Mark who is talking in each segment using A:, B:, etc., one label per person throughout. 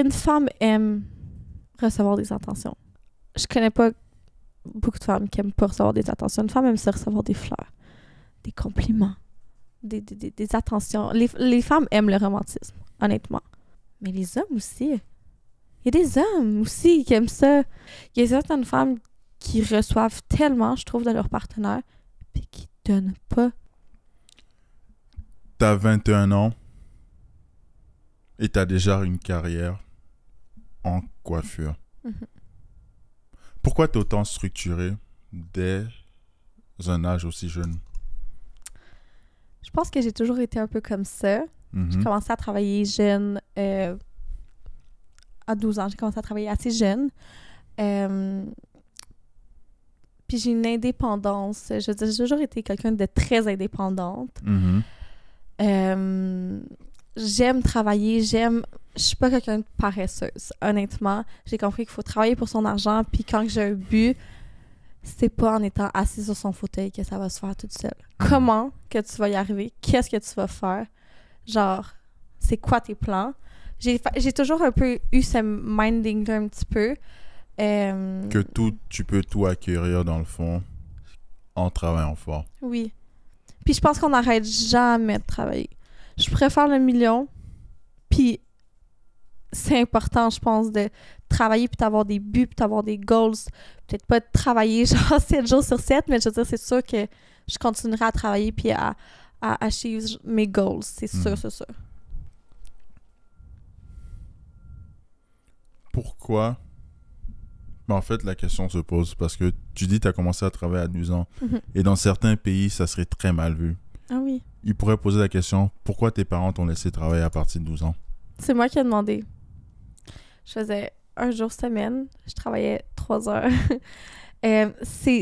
A: une femme aime recevoir des attentions. Je connais pas beaucoup de femmes qui aiment pas recevoir des attentions. Une femme aime ça recevoir des fleurs, des compliments, des attentions. Les femmes aiment le romantisme, honnêtement. Mais les hommes aussi. Il y a des hommes aussi qui aiment ça. Il y a certaines femmes qui reçoivent tellement, je trouve, de leur partenaire, puis qui donnent pas.
B: T'as 21 ans et t'as déjà une carrière en coiffure.
A: Mm-hmm.
B: Pourquoi t'es autant structuré dès un âge aussi jeune?
A: Je pense que j'ai toujours été un peu comme ça.
B: Mm-hmm.
A: J'ai commencé à travailler jeune. À 12 ans, j'ai commencé à travailler assez jeune. Puis j'ai une indépendance. Je veux dire, j'ai toujours été quelqu'un de très indépendante.
B: Mm-hmm.
A: J'aime travailler, je suis pas quelqu'un de paresseuse, honnêtement. J'ai compris qu'il faut travailler pour son argent, puis quand j'ai un but, c'est pas en étant assis sur son fauteuil que ça va se faire toute seule. Comment que tu vas y arriver? Qu'est-ce que tu vas faire? Genre, c'est quoi tes plans? J'ai toujours un peu eu ce minding un petit peu.
B: Que tu peux tout acquérir dans le fond en travaillant fort.
A: Oui. Puis je pense qu'on n'arrête jamais de travailler. Je préfère le million, puis c'est important, je pense, de travailler puis d'avoir des buts, puis d'avoir des goals. Peut-être pas de travailler genre 7 jours sur 7, mais je veux dire, c'est sûr que je continuerai à travailler puis à achieve mes goals. C'est sûr, c'est sûr.
B: Pourquoi? Ben, en fait, la question se pose parce que tu dis que tu as commencé à travailler à 12 ans.
A: Mm-hmm.
B: Et dans certains pays, ça serait très mal vu.
A: Ah oui.
B: Ils pourraient poser la question, pourquoi tes parents t'ont laissé travailler à partir de 12 ans?
A: C'est moi qui ai demandé. Je faisais 1 jour semaine. Je travaillais 3 heures.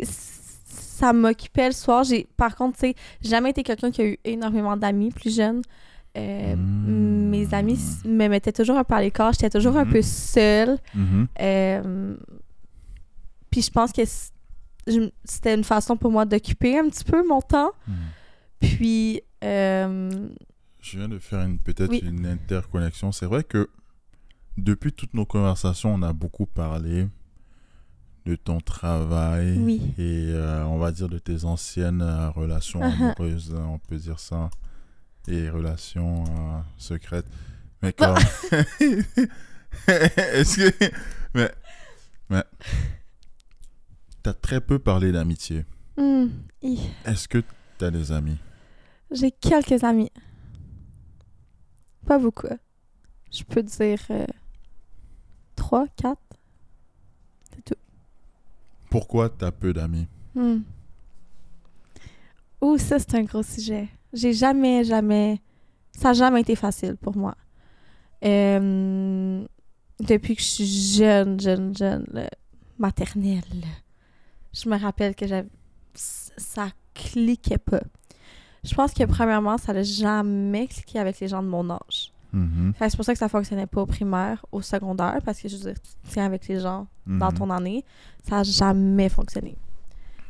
A: Ça m'occupait le soir. Par contre, tu sais, jamais été quelqu'un qui a eu énormément d'amis plus jeunes. Mes amis me mettaient toujours un peu à l'écart. J'étais toujours un peu seule. Puis je pense que c'était une façon pour moi d'occuper un petit peu mon temps. Puis...
B: Je viens de faire peut-être
A: oui.
B: une interconnexion. C'est vrai que depuis toutes nos conversations, on a beaucoup parlé de ton travail
A: oui.
B: et on va dire de tes anciennes relations amoureuses, on peut dire ça, et relations secrètes. Mais quand... Est-ce que... Mais... T'as très peu parlé d'amitié. Est-ce que t'as des amis?
A: J'ai quelques amis. Pas beaucoup. Je peux dire 3, 4. C'est tout.
B: Pourquoi t'as peu d'amis?
A: Ça, c'est un gros sujet. J'ai jamais... Ça n'a jamais été facile pour moi. Depuis que je suis jeune, maternelle, je me rappelle que ça cliquait pas. Je pense que premièrement, ça n'a jamais cliqué avec les gens de mon âge. C'est pour ça que ça fonctionnait pas au primaire, au secondaire, parce que je veux dire, tu tiens avec les gens dans ton année, ça n'a jamais fonctionné.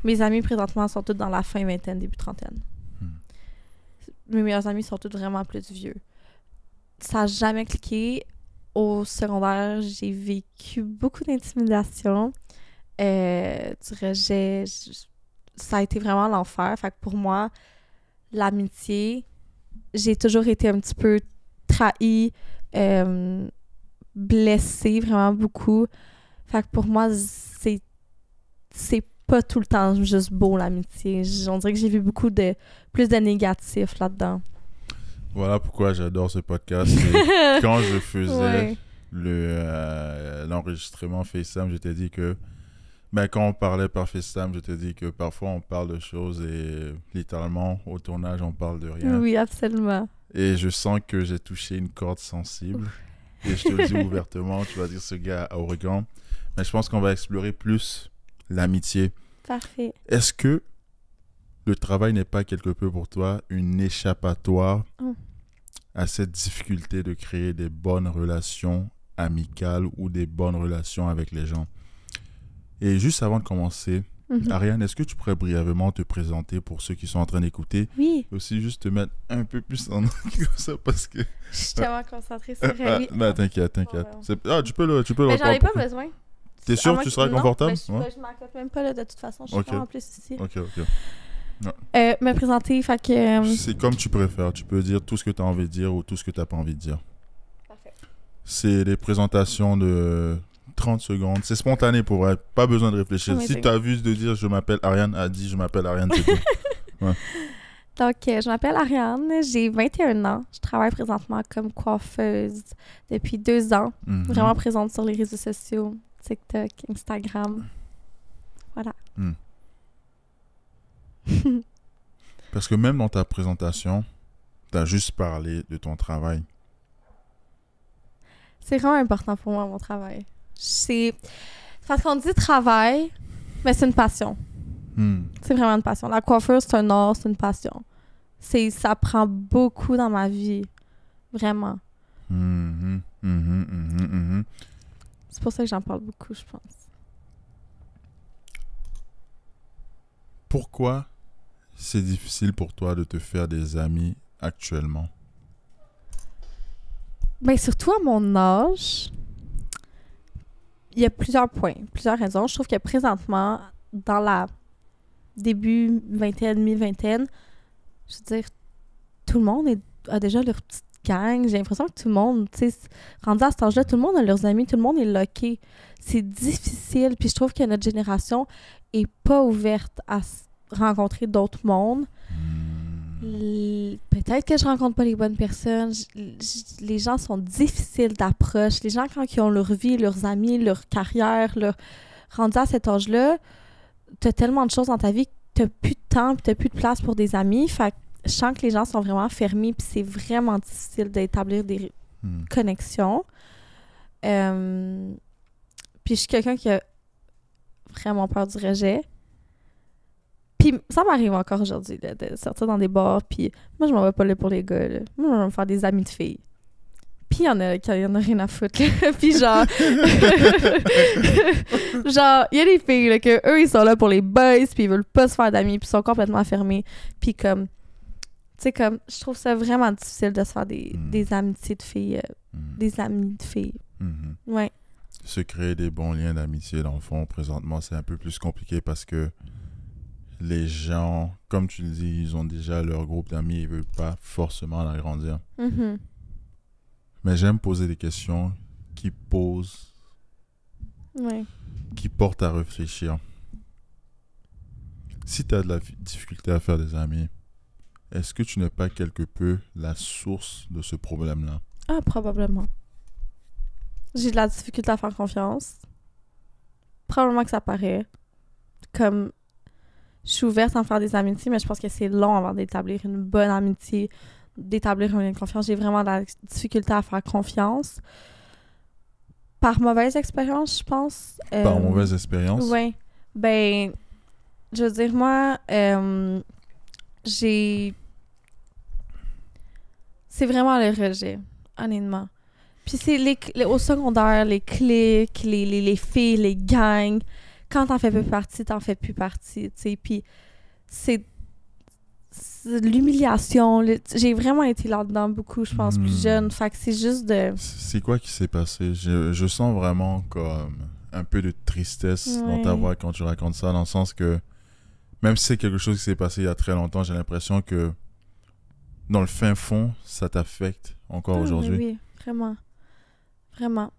A: Mes amis présentement sont tous dans la fin vingtaine, début trentaine. Mes meilleurs amis sont tous vraiment plus vieux. Ça n'a jamais cliqué. Au secondaire, j'ai vécu beaucoup d'intimidation, du rejet. Ça a été vraiment l'enfer. Fait que pour moi, l'amitié, j'ai toujours été un petit peu trahie, blessée vraiment beaucoup. Fait que pour moi, c'est pas tout le temps juste beau, l'amitié. On dirait que j'ai vu plus de négatifs là-dedans.
B: Voilà pourquoi j'adore ce podcast. Quand je faisais l'enregistrement FaceTime, je t'ai dit que quand on parlait par FaceTime, je t'ai dit que parfois on parle de choses et littéralement au tournage on parle de rien.
A: Oui, absolument.
B: Et je sens que j'ai touché une corde sensible. Et je te le dis ouvertement, tu vas dire ce gars à Oregon. Mais je pense qu'on va explorer plus l'amitié.
A: Parfait.
B: Est-ce que le travail n'est pas quelque peu pour toi une échappatoire à cette difficulté de créer des bonnes relations amicales ou des bonnes relations avec les gens? Et juste avant de commencer, Ariane, est-ce que tu pourrais brièvement te présenter pour ceux qui sont en train d'écouter?
A: Oui.
B: Aussi, juste te mettre un peu plus en anglais comme ça parce que...
A: Je suis tellement concentrée sur elle.
B: Ben, t'inquiète. Tu peux le
A: Mais j'en ai pas besoin.
B: T'es sûr que tu seras confortable?
A: Non, je m'inquiète même pas, là, de toute façon. Je suis pas en plus ici.
B: Ok.
A: Me présenter, fait que...
B: C'est comme tu préfères. Tu peux dire tout ce que tu as envie de dire ou tout ce que tu n'as pas envie de dire.
A: Parfait.
B: C'est des présentations de 30 secondes. C'est spontané pour vrai. Pas besoin de réfléchir. Si tu as vu de dire je m'appelle Ariane, a dit je m'appelle Ariane, c'est tout. Ouais.
A: Donc, je m'appelle Ariane, j'ai 21 ans. Je travaille présentement comme coiffeuse depuis 2 ans. Vraiment présente sur les réseaux sociaux, TikTok, Instagram. Voilà.
B: Parce que même dans ta présentation, tu as juste parlé de ton travail.
A: C'est vraiment important pour moi, mon travail. Parce qu'on dit travail, mais c'est une passion. C'est vraiment une passion. La coiffure, c'est un art, c'est une passion. Ça prend beaucoup dans ma vie. Vraiment. C'est pour ça que j'en parle beaucoup, je pense.
B: Pourquoi c'est difficile pour toi de te faire des amis actuellement?
A: Ben, surtout à mon âge, il y a plusieurs points, plusieurs raisons. Je trouve que présentement, dans la début vingtaine, mi-vingtaine, je veux dire, tout le monde a déjà leur petite gang. J'ai l'impression que tout le monde, tu sais, rendu à cet âge-là, tout le monde a leurs amis, tout le monde est loqué. C'est difficile, puis je trouve que notre génération est pas ouverte à rencontrer d'autres mondes. Peut-être que je rencontre pas les bonnes personnes. Les gens sont difficiles d'approche. Les gens, quand ils ont leur vie, leurs amis, leur carrière, rendu à cet âge-là, t'as tellement de choses dans ta vie que t'as plus de temps puis t'as plus de place pour des amis. Fait que je sens que les gens sont vraiment fermés puis c'est vraiment difficile d'établir des connexions. Puis je suis quelqu'un qui a vraiment peur du rejet. Puis ça m'arrive encore aujourd'hui de sortir dans des bars, puis moi je m'en vais pas là pour les gars, là. Moi je vais me faire des amis de filles. Puis il y en a rien à foutre, là. Puis genre il y a des filles là, que eux ils sont là pour les boys, puis ils veulent pas se faire d'amis, puis ils sont complètement fermés. Puis comme tu sais, comme je trouve ça vraiment difficile de se faire des amitiés de filles, des amis de filles. Ouais.
B: Se créer des bons liens d'amitié, dans le fond, présentement, c'est un peu plus compliqué parce que les gens, comme tu le dis, ils ont déjà leur groupe d'amis, ils veulent pas forcément l'agrandir. Mais j'aime poser des questions qui portent à réfléchir. Si tu as de la difficulté à faire des amis, est-ce que tu n'es pas quelque peu la source de ce problème-là?
A: Ah, probablement. J'ai de la difficulté à faire confiance. Probablement que ça paraît. Comme je suis ouverte à me faire des amitiés, mais je pense que c'est long avant d'établir une bonne amitié, d'établir un lien de confiance. J'ai vraiment de la difficulté à faire confiance. Par mauvaise expérience, je pense.
B: Par mauvaise expérience?
A: Oui. Ben, je veux dire, moi, c'est vraiment le rejet, honnêtement. Puis c'est au secondaire, les cliques, les filles, les gangs. Quand t'en fais plus partie, t'en fais plus partie, tu sais. Puis c'est l'humiliation. J'ai vraiment été là-dedans beaucoup, je pense, plus jeune. Fait que c'est juste de...
B: C'est quoi qui s'est passé? Je sens vraiment comme un peu de tristesse dans ta voix quand tu racontes ça, dans le sens que même si c'est quelque chose qui s'est passé il y a très longtemps, j'ai l'impression que dans le fin fond, ça t'affecte encore aujourd'hui.
A: Oui, vraiment. Vraiment.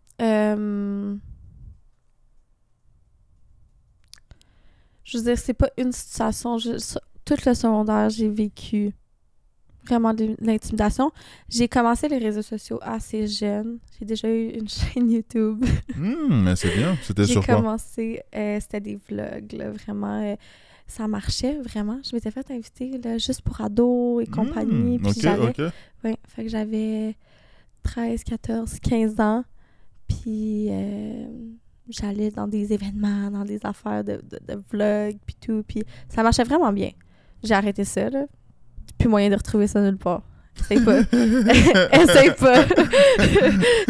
A: Je veux dire, c'est pas une situation. Tout le secondaire, j'ai vécu vraiment de l'intimidation. J'ai commencé les réseaux sociaux assez jeune. J'ai déjà eu une chaîne YouTube.
B: Mais c'est bien. C'était sur quoi?
A: J'ai commencé, c'était des vlogs, là, vraiment. Ça marchait, vraiment. Je m'étais fait inviter là, juste pour ados et compagnie. Puis ouais, fait que j'avais 13, 14, 15 ans. Puis j'allais dans des événements, dans des affaires de vlogs, puis tout. Puis ça marchait vraiment bien. J'ai arrêté ça, là. Plus moyen de retrouver ça nulle part. Essaye pas. Essaye pas.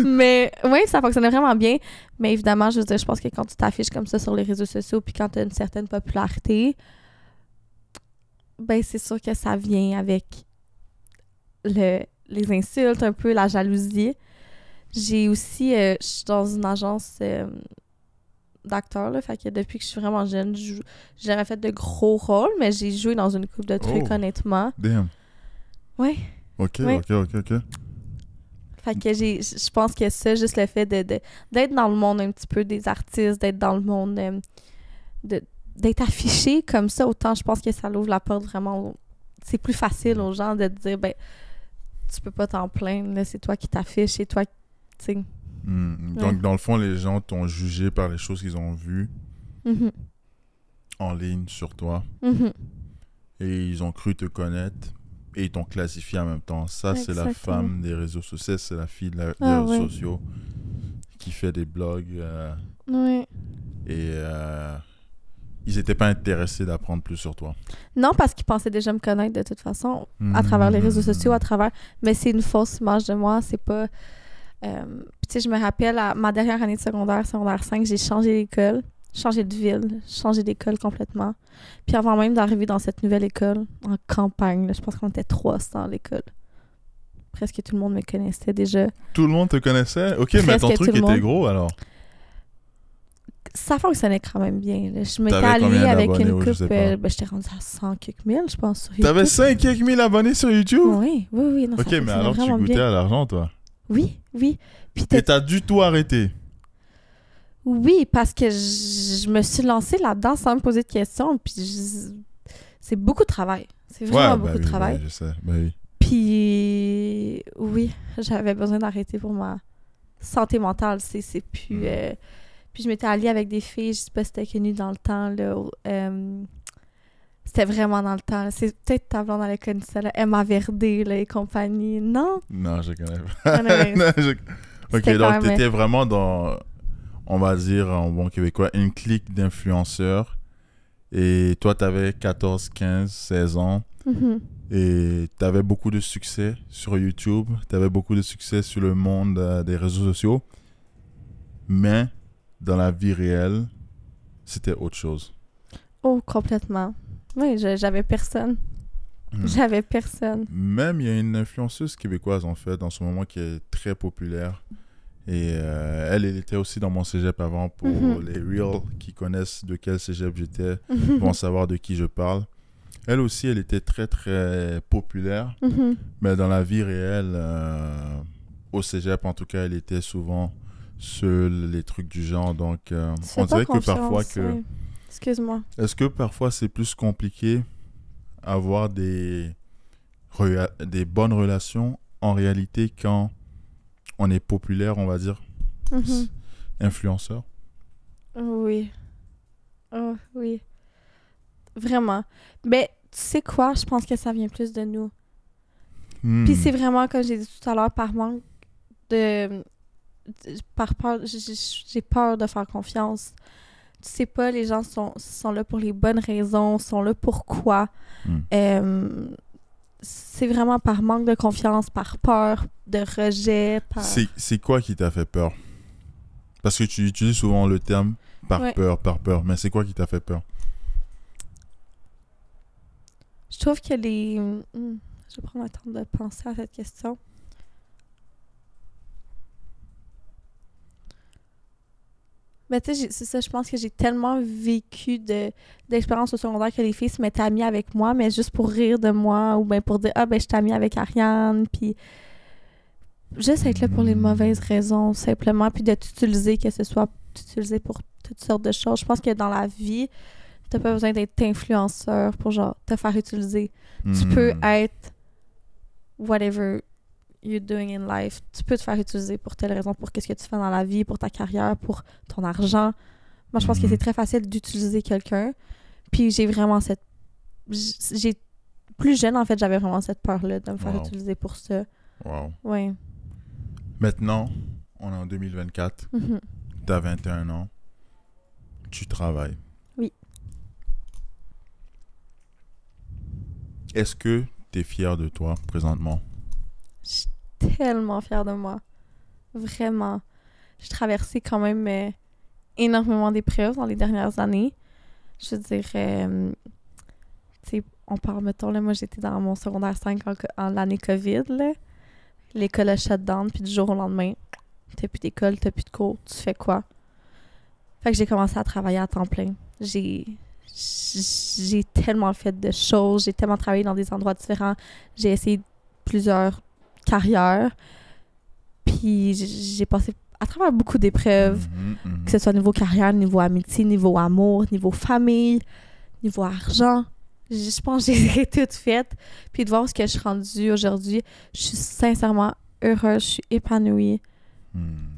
A: Mais oui, ça fonctionnait vraiment bien. Mais évidemment, je veux dire, je pense que quand tu t'affiches comme ça sur les réseaux sociaux puis quand tu as une certaine popularité, ben c'est sûr que ça vient avec les insultes, un peu la jalousie. J'ai aussi... je suis dans une agence d'acteurs, là. Fait que depuis que je suis vraiment jeune, j'ai jamais fait de gros rôles, mais j'ai joué dans une couple de trucs, honnêtement.
B: Damn.
A: Ouais.
B: OK.
A: Fait que je pense que ça, juste le fait d'être dans le monde un petit peu des artistes, d'être dans le monde, d'être affiché comme ça, autant je pense que ça l'ouvre la porte vraiment. C'est plus facile aux gens de te dire, ben, tu peux pas t'en plaindre, là, c'est toi qui t'affiches, c'est toi qui. Tu sais.
B: Donc, dans le fond, les gens t'ont jugé par les choses qu'ils ont vues
A: Mm-hmm.
B: en ligne sur toi
A: Mm-hmm.
B: et ils ont cru te connaître et ils t'ont classifié en même temps. Ça, c'est la femme des réseaux sociaux, c'est la fille des réseaux sociaux qui fait des blogs
A: Oui.
B: et ils n'étaient pas intéressés d'apprendre plus sur toi.
A: Non, parce qu'ils pensaient déjà me connaître de toute façon, à travers les réseaux sociaux, mais c'est une fausse image de moi, c'est pas... tu sais, je me rappelle, à ma dernière année de secondaire 5, j'ai changé d'école, changé de ville, changé d'école complètement. Puis avant même d'arriver dans cette nouvelle école, en campagne, là, je pense qu'on était 300 à l'école. Presque tout le monde me connaissait déjà.
B: Tout le monde te connaissait? OK, mais ton truc était gros, alors?
A: Ça fonctionnait quand même bien. Là. Je m'étais alliée avec une couple... j'étais rendue à 100 quelques mille, je pense, sur YouTube.
B: T'avais 5 quelques mille abonnés sur YouTube?
A: Oui. Non,
B: OK, mais alors tu goûtais à l'argent, toi?
A: Oui. Puis
B: et t'as du tout arrêté?
A: Oui, parce que je me suis lancée là-dedans sans me poser de questions. Puis c'est beaucoup de travail. C'est vraiment beaucoup de travail.
B: Ouais, je sais. Ben oui.
A: Puis oui, j'avais besoin d'arrêter pour ma santé mentale. C'est plus... Puis je m'étais alliée avec des filles, je sais pas si c'était connu dans le temps, là. C'était vraiment dans le temps. Là. C'est peut-être ta blonde, elle connaît ça, là. Emma Verdé, là, et compagnie. Non?
B: Non, je connais pas. Non, OK, donc t'étais vraiment dans, on va dire en bon québécois, une clique d'influenceurs. Et toi, t'avais 14, 15, 16 ans.
A: Mm-hmm.
B: Et t'avais beaucoup de succès sur YouTube. T'avais beaucoup de succès sur le monde des réseaux sociaux. Mais dans la vie réelle, c'était autre chose.
A: Oh, complètement. Oui, j'avais personne. J'avais personne.
B: Même, il y a une influenceuse québécoise, en fait, en ce moment, qui est très populaire. Et elle était aussi dans mon cégep avant. Pour les reals qui connaissent de quel cégep j'étais, vont savoir de qui je parle. Elle aussi, elle était très, très populaire. Mais dans la vie réelle, au cégep, en tout cas, elle était souvent seule, les trucs du genre. Donc, on dirait que parfois que...
A: Oui. Excuse-moi.
B: Est-ce que parfois, c'est plus compliqué avoir des bonnes relations en réalité quand on est populaire, on va dire, influenceur?
A: Oui. Oh, oui. Vraiment. Mais tu sais quoi? Je pense que ça vient plus de nous. Puis c'est vraiment, comme j'ai dit tout à l'heure, par manque de... Par peur... J'ai peur de faire confiance. Tu sais pas, les gens sont là pour les bonnes raisons, sont là pourquoi. C'est vraiment par manque de confiance, par peur de rejet.
B: C'est quoi qui t'a fait peur? Parce que tu utilises souvent le terme par peur. Mais c'est quoi qui t'a fait peur?
A: Je trouve que les... Je vais prendre le temps de penser à cette question. Mais tu sais, c'est ça, je pense que j'ai tellement vécu d'expériences au secondaire que les filles se mettaient amies avec moi, mais juste pour rire de moi, ou bien pour dire « Ah, ben je suis amie avec Ariane », puis juste être là pour les mauvaises raisons, simplement, puis de t'utiliser, que ce soit utilisé pour toutes sortes de choses. Je pense que dans la vie, t'as pas besoin d'être influenceur pour, genre, te faire utiliser. Tu peux être whatever you're doing in life. Tu peux te faire utiliser pour telle raison, pour qu'est-ce que tu fais dans la vie, pour ta carrière, pour ton argent. Moi, je pense que c'est très facile d'utiliser quelqu'un. Puis j'ai vraiment cette... Plus jeune, en fait, j'avais vraiment cette peur-là de me faire utiliser pour ça.
B: Wow.
A: Oui.
B: Maintenant, on est en 2024. T'as 21 ans. Tu travailles.
A: Oui.
B: Est-ce que t'es fier de toi, présentement?
A: Je suis tellement fière de moi. Vraiment. J'ai traversé quand même énormément d'épreuves dans les dernières années. Je veux dire, tu sais, on parle, mettons, là, moi, j'étais dans mon secondaire 5 en l'année COVID, là. L'école a shut down, puis du jour au lendemain, t'as plus d'école, t'as plus de cours, tu fais quoi? Fait que j'ai commencé à travailler à temps plein. J'ai tellement fait de choses, j'ai tellement travaillé dans des endroits différents, j'ai essayé plusieurs carrières, puis j'ai passé à travers beaucoup d'épreuves, que ce soit niveau carrière, niveau amitié, niveau amour, niveau famille, niveau argent. Je pense que j'ai toutes faites. Puis de voir ce que je suis rendue aujourd'hui, je suis sincèrement heureuse, je suis épanouie.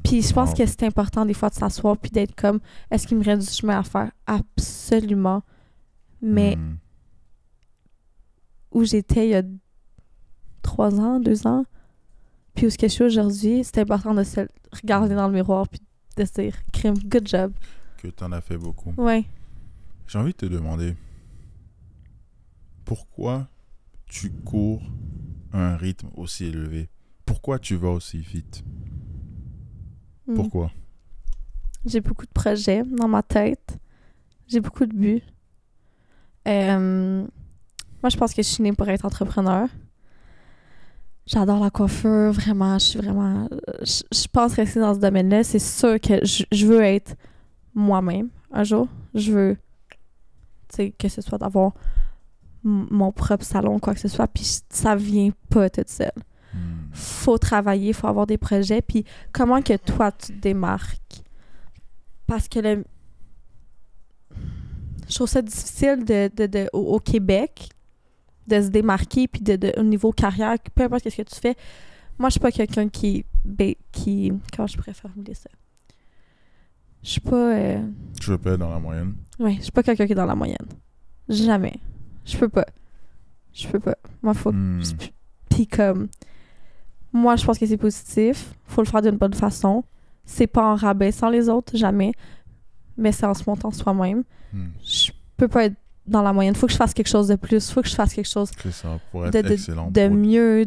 A: Puis je pense que c'est important des fois de s'asseoir puis d'être comme, est-ce qu'il me reste du chemin à faire? Absolument. Mais où j'étais il y a 3 ans, 2 ans, puis où ce que je suis aujourd'hui, c'est important de se regarder dans le miroir puis de se dire, crime, good job.
B: Que t'en as fait beaucoup.
A: Ouais.
B: J'ai envie de te demander, pourquoi tu cours à un rythme aussi élevé? Pourquoi tu vas aussi vite? Pourquoi?
A: J'ai beaucoup de projets dans ma tête. J'ai beaucoup de buts. Moi, je pense que je suis née pour être entrepreneur. J'adore la coiffure, vraiment. Je pense rester dans ce domaine-là. C'est sûr que je veux être moi-même un jour. Je veux, tu sais, que ce soit d'avoir mon propre salon, quoi que ce soit. Puis ça vient pas toute seule. Faut travailler, faut avoir des projets. Puis comment que toi, tu te démarques? Parce que je trouve ça difficile au Québec de se démarquer puis au niveau carrière, peu importe ce que tu fais. Moi, je suis pas quelqu'un qui comment je pourrais formuler ça? Je suis pas...
B: Tu veux pas être dans la moyenne?
A: Oui, je suis pas quelqu'un qui est dans la moyenne. Jamais. Je peux pas. Moi, faut... Puis comme... Moi, je pense que c'est positif. Faut le faire d'une bonne façon. C'est pas en rabaissant les autres, jamais. Mais c'est en se montant soi-même. Je peux pas être dans la moyenne. Faut que je fasse quelque chose de plus. Faut que je fasse quelque chose de mieux.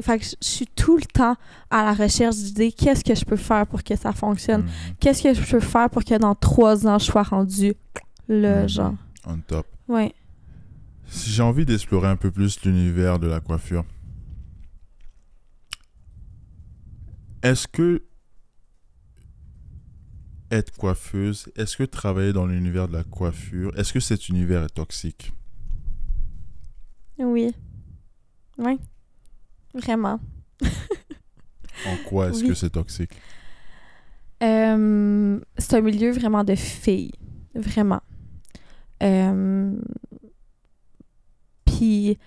A: Fait que je suis tout le temps à la recherche d'idées. Qu'est-ce que je peux faire pour que ça fonctionne? Qu'est-ce que je peux faire pour que dans 3 ans, je sois rendu là, genre?
B: On top.
A: Ouais.
B: Si j'ai envie d'explorer un peu plus l'univers de la coiffure, est-ce que être coiffeuse, est-ce que travailler dans l'univers de la coiffure, est-ce que cet univers est toxique?
A: Oui. Oui. Vraiment.
B: En quoi est-ce que c'est toxique?
A: C'est un milieu vraiment de filles. Vraiment. Puis...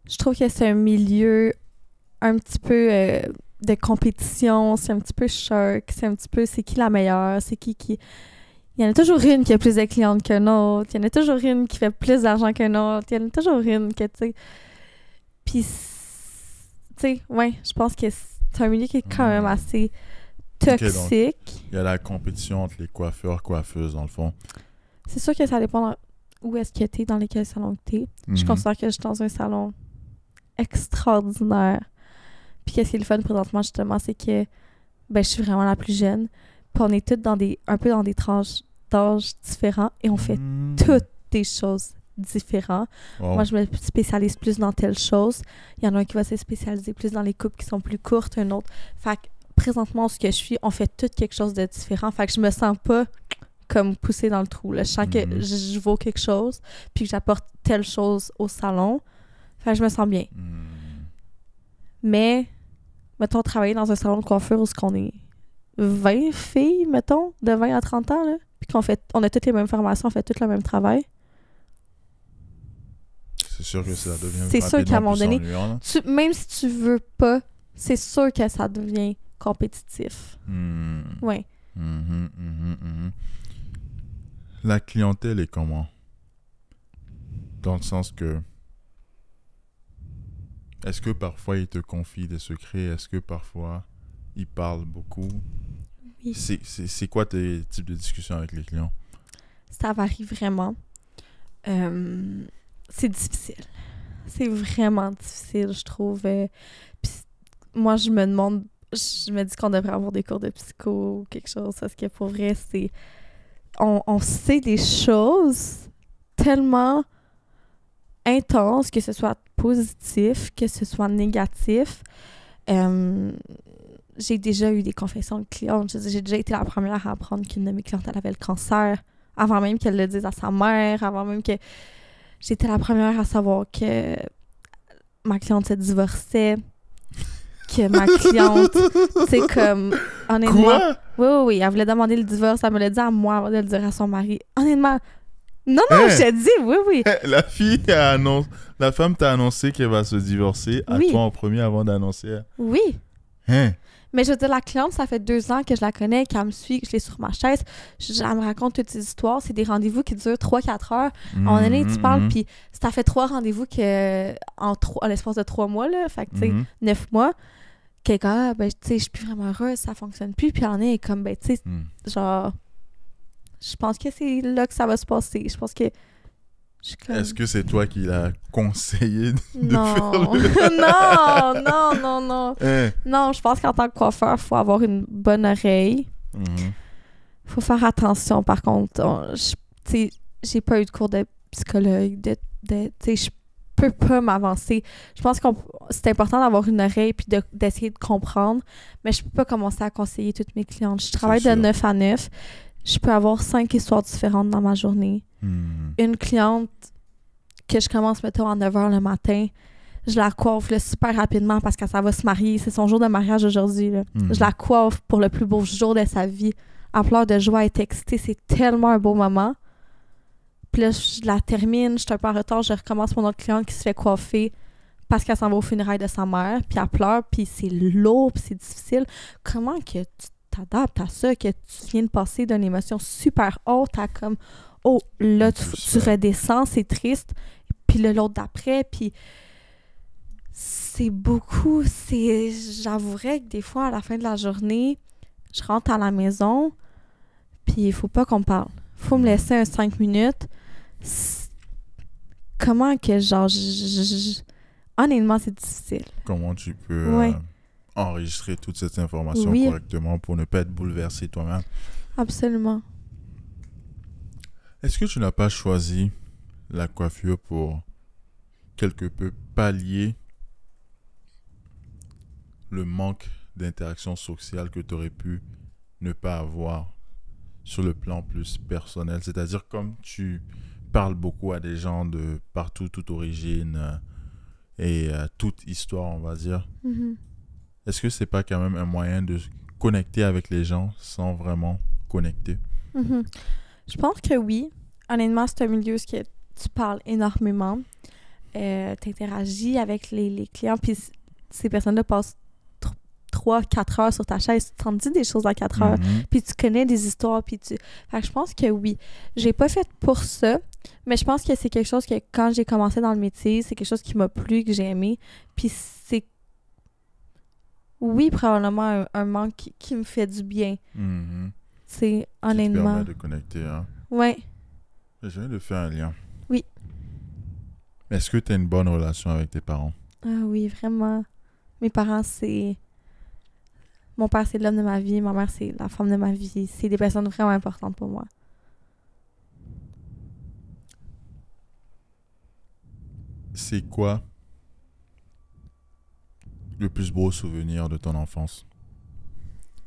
A: je trouve que c'est un milieu un petit peu de compétition, c'est un petit peu shark, c'est un petit peu c'est qui la meilleure, c'est qui... Il y en a toujours une qui a plus de clientes qu'une autre, il y en a toujours une qui fait plus d'argent qu'une autre, il y en a toujours une que, tu sais... Puis, tu sais, ouais, je pense que c'est un milieu qui est quand même assez toxique.
B: Okay, donc, il y a la compétition entre les coiffeurs-coiffeuses, dans le fond.
A: C'est sûr que ça dépend où est-ce que t'es, dans lesquels salons que t'es. Je considère que je suis dans un salon extraordinaire. Puis qu'est-ce qui est le fun présentement, justement, c'est que je suis vraiment la plus jeune. Puis on est toutes un peu dans des tranches d'âge différents et on fait toutes des choses différentes. Wow. Moi, je me spécialise plus dans telle chose. Il y en a un qui va se spécialiser plus dans les coupes qui sont plus courtes, un autre. Fait que présentement, ce que je suis, on fait toutes quelque chose de différent. Fait que je me sens pas comme poussée dans le trou. Là. Je sens que je vaux quelque chose puis que j'apporte telle chose au salon. Fait que je me sens bien. Mais, mettons, travailler dans un salon de coiffure où on est 20 filles, mettons, de 20 à 30 ans, là, puis on a toutes les mêmes formations, on fait tout le même travail.
B: C'est sûr que ça devient
A: c'est sûr qu'à un moment donné, même si tu veux pas, c'est sûr que ça devient compétitif. Oui.
B: La clientèle est comment? Dans le sens que est-ce que parfois ils te confient des secrets? Est-ce que parfois ils parlent beaucoup?
A: Oui.
B: C'est quoi tes types de discussions avec les clients?
A: Ça varie vraiment. C'est difficile. C'est vraiment difficile, je trouve. Puis moi, je me dis qu'on devrait avoir des cours de psycho ou quelque chose, parce que pour vrai, c'est... On sait des choses tellement intenses, que ce soit positif, que ce soit négatif. J'ai déjà eu des confessions de clientes. J'ai déjà été la première à apprendre qu'une de mes clientes, elle avait le cancer, avant même qu'elle le dise à sa mère, avant même que... J'étais la première à savoir que ma cliente se divorçait, que ma cliente, c'est comme, honnêtement...
B: Quoi?
A: Oui, elle voulait demander le divorce, elle me l'a dit à moi avant de le dire à son mari. Honnêtement, non, je t'ai dit, oui.
B: La fille la femme t'a annoncé qu'elle va se divorcer à toi en premier avant d'annoncer.
A: Oui.
B: Hein?
A: Mais je veux dire, la cliente, ça fait 2 ans que je la connais, qu'elle me suit, que je l'ai sur ma chaise. Elle me raconte toutes ces histoires. C'est des rendez-vous qui durent 3-4 heures. À un moment donné, tu parles, puis ça fait 3 rendez-vous en l'espace de 3 mois, là. Fait que, tu sais, 9 mois. Quelqu'un, ben, tu sais, je suis plus vraiment heureuse, ça fonctionne plus. Puis elle est comme, ben, tu sais, genre, je pense que c'est là que ça va se passer. Je pense que. Comme...
B: Est-ce que c'est toi qui l'as conseillé de
A: non.
B: faire le...
A: non. Non, je pense qu'en tant que coiffeur, il faut avoir une bonne oreille. Faut faire attention, par contre. Tu sais, j'ai pas eu de cours de psychologue, tu sais, je peux pas m'avancer. Je pense que c'est important d'avoir une oreille puis d'essayer de comprendre, mais je peux pas commencer à conseiller toutes mes clientes. Je travaille de 9 à 9. Je peux avoir 5 histoires différentes dans ma journée. Une cliente que je commence, mettons, à 9h le matin, je la coiffe là, super rapidement parce que ça va se marier. C'est son jour de mariage aujourd'hui. Là. Je la coiffe pour le plus beau jour de sa vie. Elle pleure de joie et excitée. C'est tellement un beau moment. Puis là, je la termine, je suis un peu en retard, je recommence mon autre cliente qui se fait coiffer parce qu'elle s'en va aux funérailles de sa mère, puis elle pleure, puis c'est lourd, puis c'est difficile. Comment que tu t'adaptes à ça, que tu viens de passer d'une émotion super haute à comme, oh, là, tu redescends, c'est triste, puis l'autre d'après, puis c'est beaucoup, j'avouerais que des fois, à la fin de la journée, je rentre à la maison, puis il faut pas qu'on me parle. Faut me laisser 5 minutes. Comment que, genre, honnêtement, c'est difficile.
B: Comment tu peux enregistrer toute cette information correctement pour ne pas être bouleversé toi-même?
A: Absolument.
B: Est-ce que tu n'as pas choisi la coiffure pour quelque peu pallier le manque d'interaction sociale que tu aurais pu ne pas avoir sur le plan plus personnel? C'est-à-dire, comme tu parles beaucoup à des gens de partout, toute origine et toute histoire, on va dire, est-ce que c'est pas quand même un moyen de connecter avec les gens sans vraiment connecter?
A: Je pense que oui. Honnêtement, c'est un milieu où tu parles énormément. T'interagis avec les clients, puis ces personnes-là passent 3-4 heures sur ta chaise, tu t'en dis des choses à 4 heures, puis tu connais des histoires, puis tu... Fait que je pense que oui. J'ai pas fait pour ça, mais je pense que c'est quelque chose que, quand j'ai commencé dans le métier, c'est quelque chose qui m'a plu, que j'ai aimé, puis c'est... Oui, probablement un manque qui me fait du bien. C'est honnêtement...
B: Qui te permet de connecter, hein?
A: Ouais.
B: Je viens de faire un lien.
A: Oui.
B: Est-ce que tu as une bonne relation avec tes parents?
A: Ah oui, vraiment. Mes parents, c'est... Mon père, c'est l'homme de ma vie. Ma mère, c'est la femme de ma vie. C'est des personnes vraiment importantes pour moi.
B: C'est quoi le plus beau souvenir de ton enfance?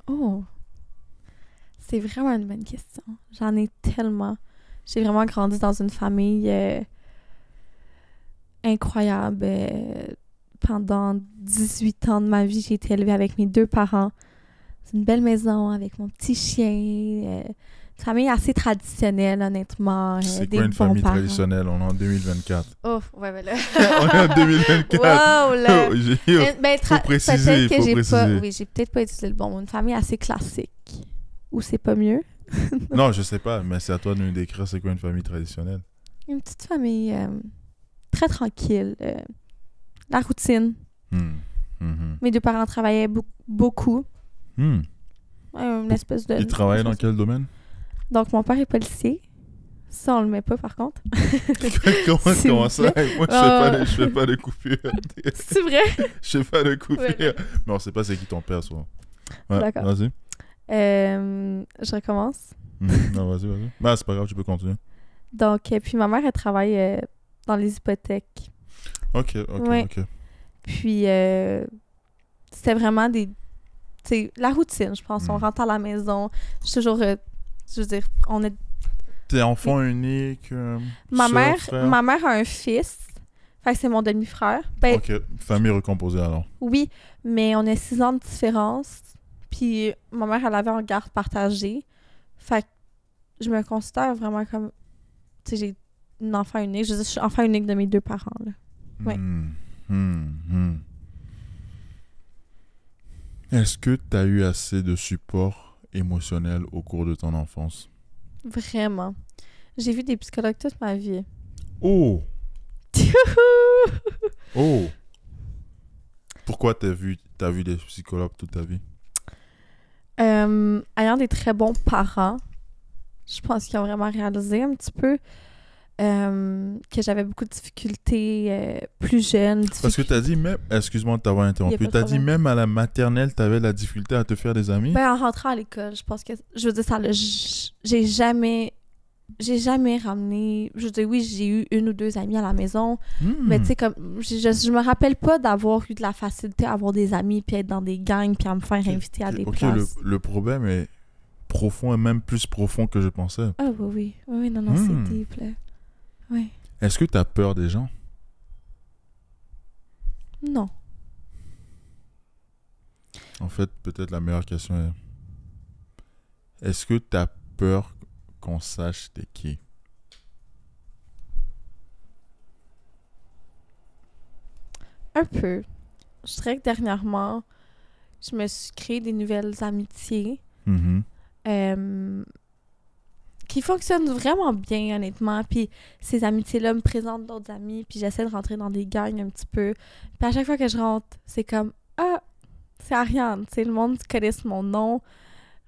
A: Oh! C'est vraiment une bonne question. J'en ai tellement. J'ai vraiment grandi dans une famille incroyable. Pendant 18 ans de ma vie, j'ai été élevée avec mes 2 parents. C'est une belle maison avec mon petit chien. Une famille assez traditionnelle, honnêtement.
B: C'est quoi une famille traditionnelle? On est en 2024.
A: Oh, ouais, ben là.
B: On est en 2024.
A: Wow, là.
B: Faut préciser,
A: j'ai peut-être pas utilisé le bon mot. Une famille assez classique. Ou c'est pas mieux?
B: Non, je sais pas, mais c'est à toi de nous décrire c'est quoi une famille traditionnelle.
A: Une petite famille très tranquille. La routine. Mes 2 parents travaillaient beaucoup. Une espèce de...
B: Ils travaillaient dans quel domaine?
A: Donc, mon père est policier. Ça, on le met pas, par contre.
B: Comment ça? Moi, je fais pas de coupure.
A: C'est vrai?
B: Je fais pas de coupure.
A: Ouais.
B: Mais on sait pas c'est qui ton père, soit. Ouais,
A: D'accord.
B: vas-y.
A: Je recommence.
B: Non, vas-y. Bah, c'est pas grave, tu peux continuer.
A: Donc, puis ma mère, elle travaille dans les hypothèques.
B: Ok.
A: Ouais. Puis, c'était vraiment la routine, je pense. On rentre à la maison. Je suis toujours... je veux dire, on est...
B: T'es enfant unique?
A: Ma
B: frère?
A: mère a un fils. Fait que c'est mon demi-frère. Ben,
B: Ok, famille recomposée alors.
A: oui, mais on a 6 ans de différence. Puis ma mère, elle avait en garde partagée. Fait que je me considère vraiment comme... Tu sais, j'ai une enfant unique. Je veux dire, je suis enfant unique de mes 2 parents, là. Ouais.
B: Est-ce que tu as eu assez de support émotionnel au cours de ton enfance?
A: Vraiment. J'ai vu des psychologues toute ma vie.
B: Oh! Oh! Pourquoi t'as vu des psychologues toute ta vie?
A: Ayant des très bons parents, je pense qu'ils ont vraiment réalisé un petit peu que j'avais beaucoup de difficultés plus jeune.
B: Parce que t'as dit même... Excuse-moi de t'avoir interrompu. T'as dit même à la maternelle, t'avais la difficulté à te faire des amis?
A: Ben, en rentrant à l'école, je pense que... Je veux dire, ça j'ai jamais ramené... Je veux dire, oui, j'ai eu 1 ou 2 amis à la maison, mais tu sais, comme... Je me rappelle pas d'avoir eu de la facilité à avoir des amis, puis être dans des gangs, puis à me faire inviter à des places.
B: Le problème est profond et même plus profond que je pensais.
A: Ah oui. Oui, non, c'est deep, là. Oui.
B: Est-ce que t'as peur des gens?
A: Non.
B: En fait, peut-être la meilleure question est... Est-ce que t'as peur qu'on sache t'es qui?
A: Un peu. Je dirais que dernièrement, je me suis créé des nouvelles amitiés qui fonctionnent vraiment bien, honnêtement. Puis ces amitiés-là me présentent d'autres amis, puis j'essaie de rentrer dans des gangs un petit peu. Puis à chaque fois que je rentre, c'est comme « Ah, c'est Ariane! » Tu sais, le monde connaît mon nom.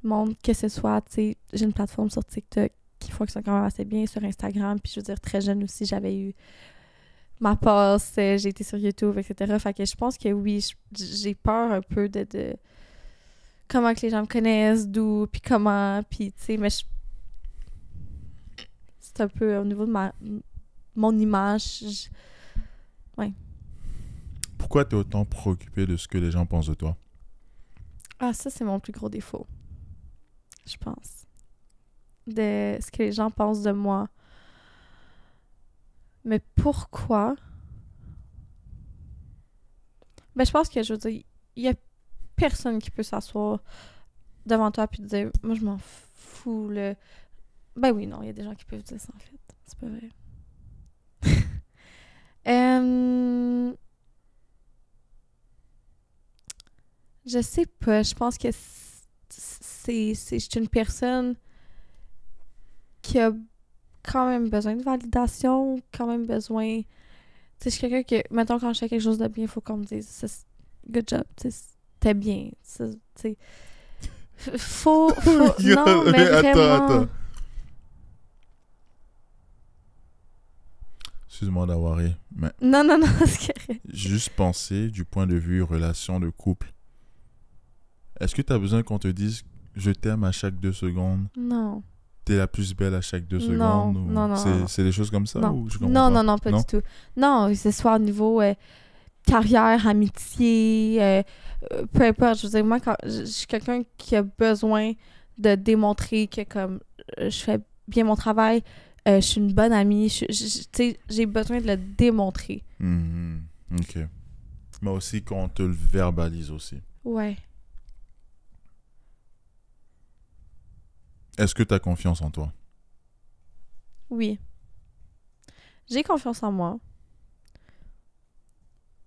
A: Le monde, que ce soit, tu sais, j'ai une plateforme sur TikTok qui fonctionne quand même assez bien, sur Instagram. Puis je veux dire, très jeune aussi, j'avais eu ma passe, j'ai été sur YouTube, etc. Fait que je pense que oui, j'ai peur un peu de comment que les gens me connaissent, d'où, puis comment, puis tu sais, mais c'est un peu au niveau de mon image. Ouais.
B: Pourquoi t'es autant préoccupé de ce que les gens pensent de toi?
A: Ah, ça, c'est mon plus gros défaut, je pense. De ce que les gens pensent de moi. Mais pourquoi? Ben, je pense que, je veux dire, il y a personne qui peut s'asseoir devant toi et te dire « Moi, je m'en fous, là. » Ben oui, non, il y a des gens qui peuvent dire ça, en fait. C'est pas vrai. Je sais pas. Je pense que je suis une personne qui a quand même besoin de validation, quand même besoin... Tu sais, je suis quelqu'un que, mettons, quand je fais quelque chose de bien, il faut qu'on me dise « Good job, tu sais, t'es bien. » Tu sais, faut... non, mais vraiment...
B: Attends. Excuse-moi d'avoir ri, mais...
A: Non, c'est correct.
B: Juste penser du point de vue relation de couple. Est-ce que tu as besoin qu'on te dise « Je t'aime à chaque 2 secondes »
A: Non.
B: T'es la plus belle à chaque 2 secondes?
A: Non.
B: C'est des choses comme ça?
A: Non,
B: ou je comprends pas?
A: non, pas du tout. Non, c'est soit au niveau carrière, amitié, peu importe. Je veux dire, moi, quand je suis quelqu'un qui a besoin de démontrer que comme je fais bien mon travail, je suis une bonne amie, tu sais, j'ai besoin de le démontrer.
B: OK. Mais aussi qu'on te le verbalise aussi.
A: Ouais.
B: Est-ce que tu as confiance en toi?
A: Oui. J'ai confiance en moi.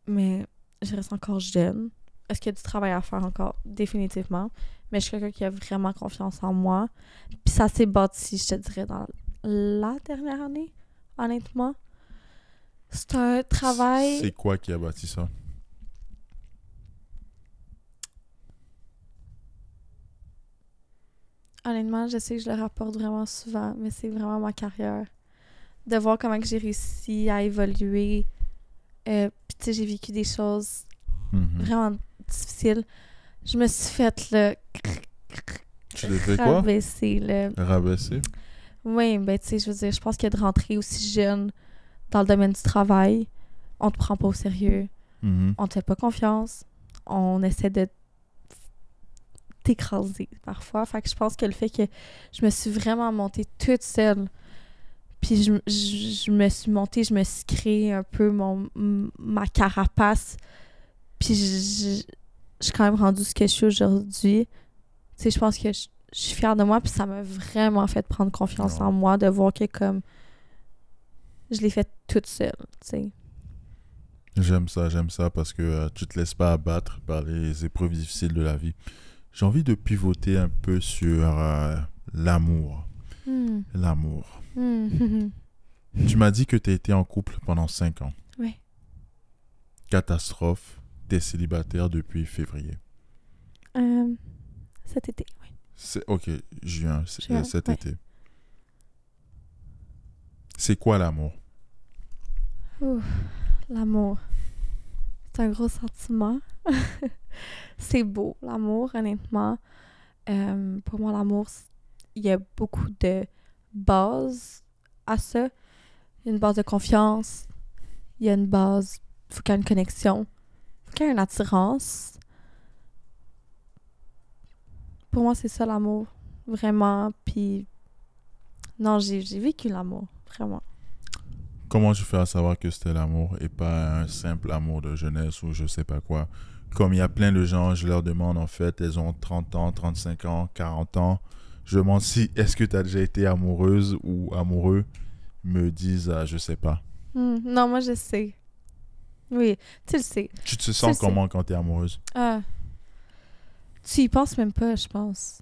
A: Mais je reste encore jeune. Est-ce qu'il y a du travail à faire encore? Définitivement. Mais je suis quelqu'un qui a vraiment confiance en moi. Puis ça s'est bâti, je te dirais, dans la dernière année, honnêtement. C'est un travail...
B: C'est quoi qui a bâti ça?
A: Honnêtement, je sais que je le rapporte vraiment souvent, mais c'est vraiment ma carrière. De voir comment que j'ai réussi à évoluer. Puis tu sais, j'ai vécu des choses vraiment difficiles. Je me suis faite, là...
B: Tu l'as fait quoi?
A: Rabaisser, là.
B: Rabaisser?
A: Oui, ben tu sais, je veux dire, je pense que de rentrer aussi jeune dans le domaine du travail, on te prend pas au sérieux, on te fait pas confiance, on essaie de t'écraser parfois. Fait que je pense que le fait que je me suis vraiment montée toute seule, puis je me suis montée, je me suis créé un peu ma carapace, puis je suis quand même rendue ce que je suis aujourd'hui. Tu sais, je pense que je suis fière de moi, puis ça m'a vraiment fait prendre confiance en moi, de voir que comme je l'ai fait toute seule, tu sais.
B: J'aime ça parce que tu te laisses pas abattre par les épreuves difficiles de la vie. J'ai envie de pivoter un peu sur l'amour. L'amour. Tu m'as dit que tu as été en couple pendant 5 ans.
A: Oui.
B: Catastrophe, tu es célibataire depuis février.
A: Cet été, oui.
B: Ok, juin, cet
A: ouais.
B: été. C'est quoi l'amour?
A: L'amour. C'est un gros sentiment. C'est beau, l'amour, honnêtement. Pour moi, l'amour, il y a beaucoup de bases à ça. Il y a une base de confiance. Il y a une base... Il faut qu'il y ait une connexion. Il faut qu'il y ait une attirance. Pour moi, c'est ça, l'amour. Vraiment. Puis... Non, j'ai vécu l'amour. Vraiment.
B: Comment tu fais à savoir que c'était l'amour et pas un simple amour de jeunesse ou je sais pas quoi? Comme il y a plein de gens, je leur demande en fait, elles ont 30 ans, 35 ans, 40 ans. Je demande si, est-ce que tu as déjà été amoureuse ou amoureux? Ils me disent, je sais pas.
A: Non, moi je sais. Oui, tu le sais.
B: Tu te sens comment quand tu es amoureuse?
A: Tu y penses même pas, je pense.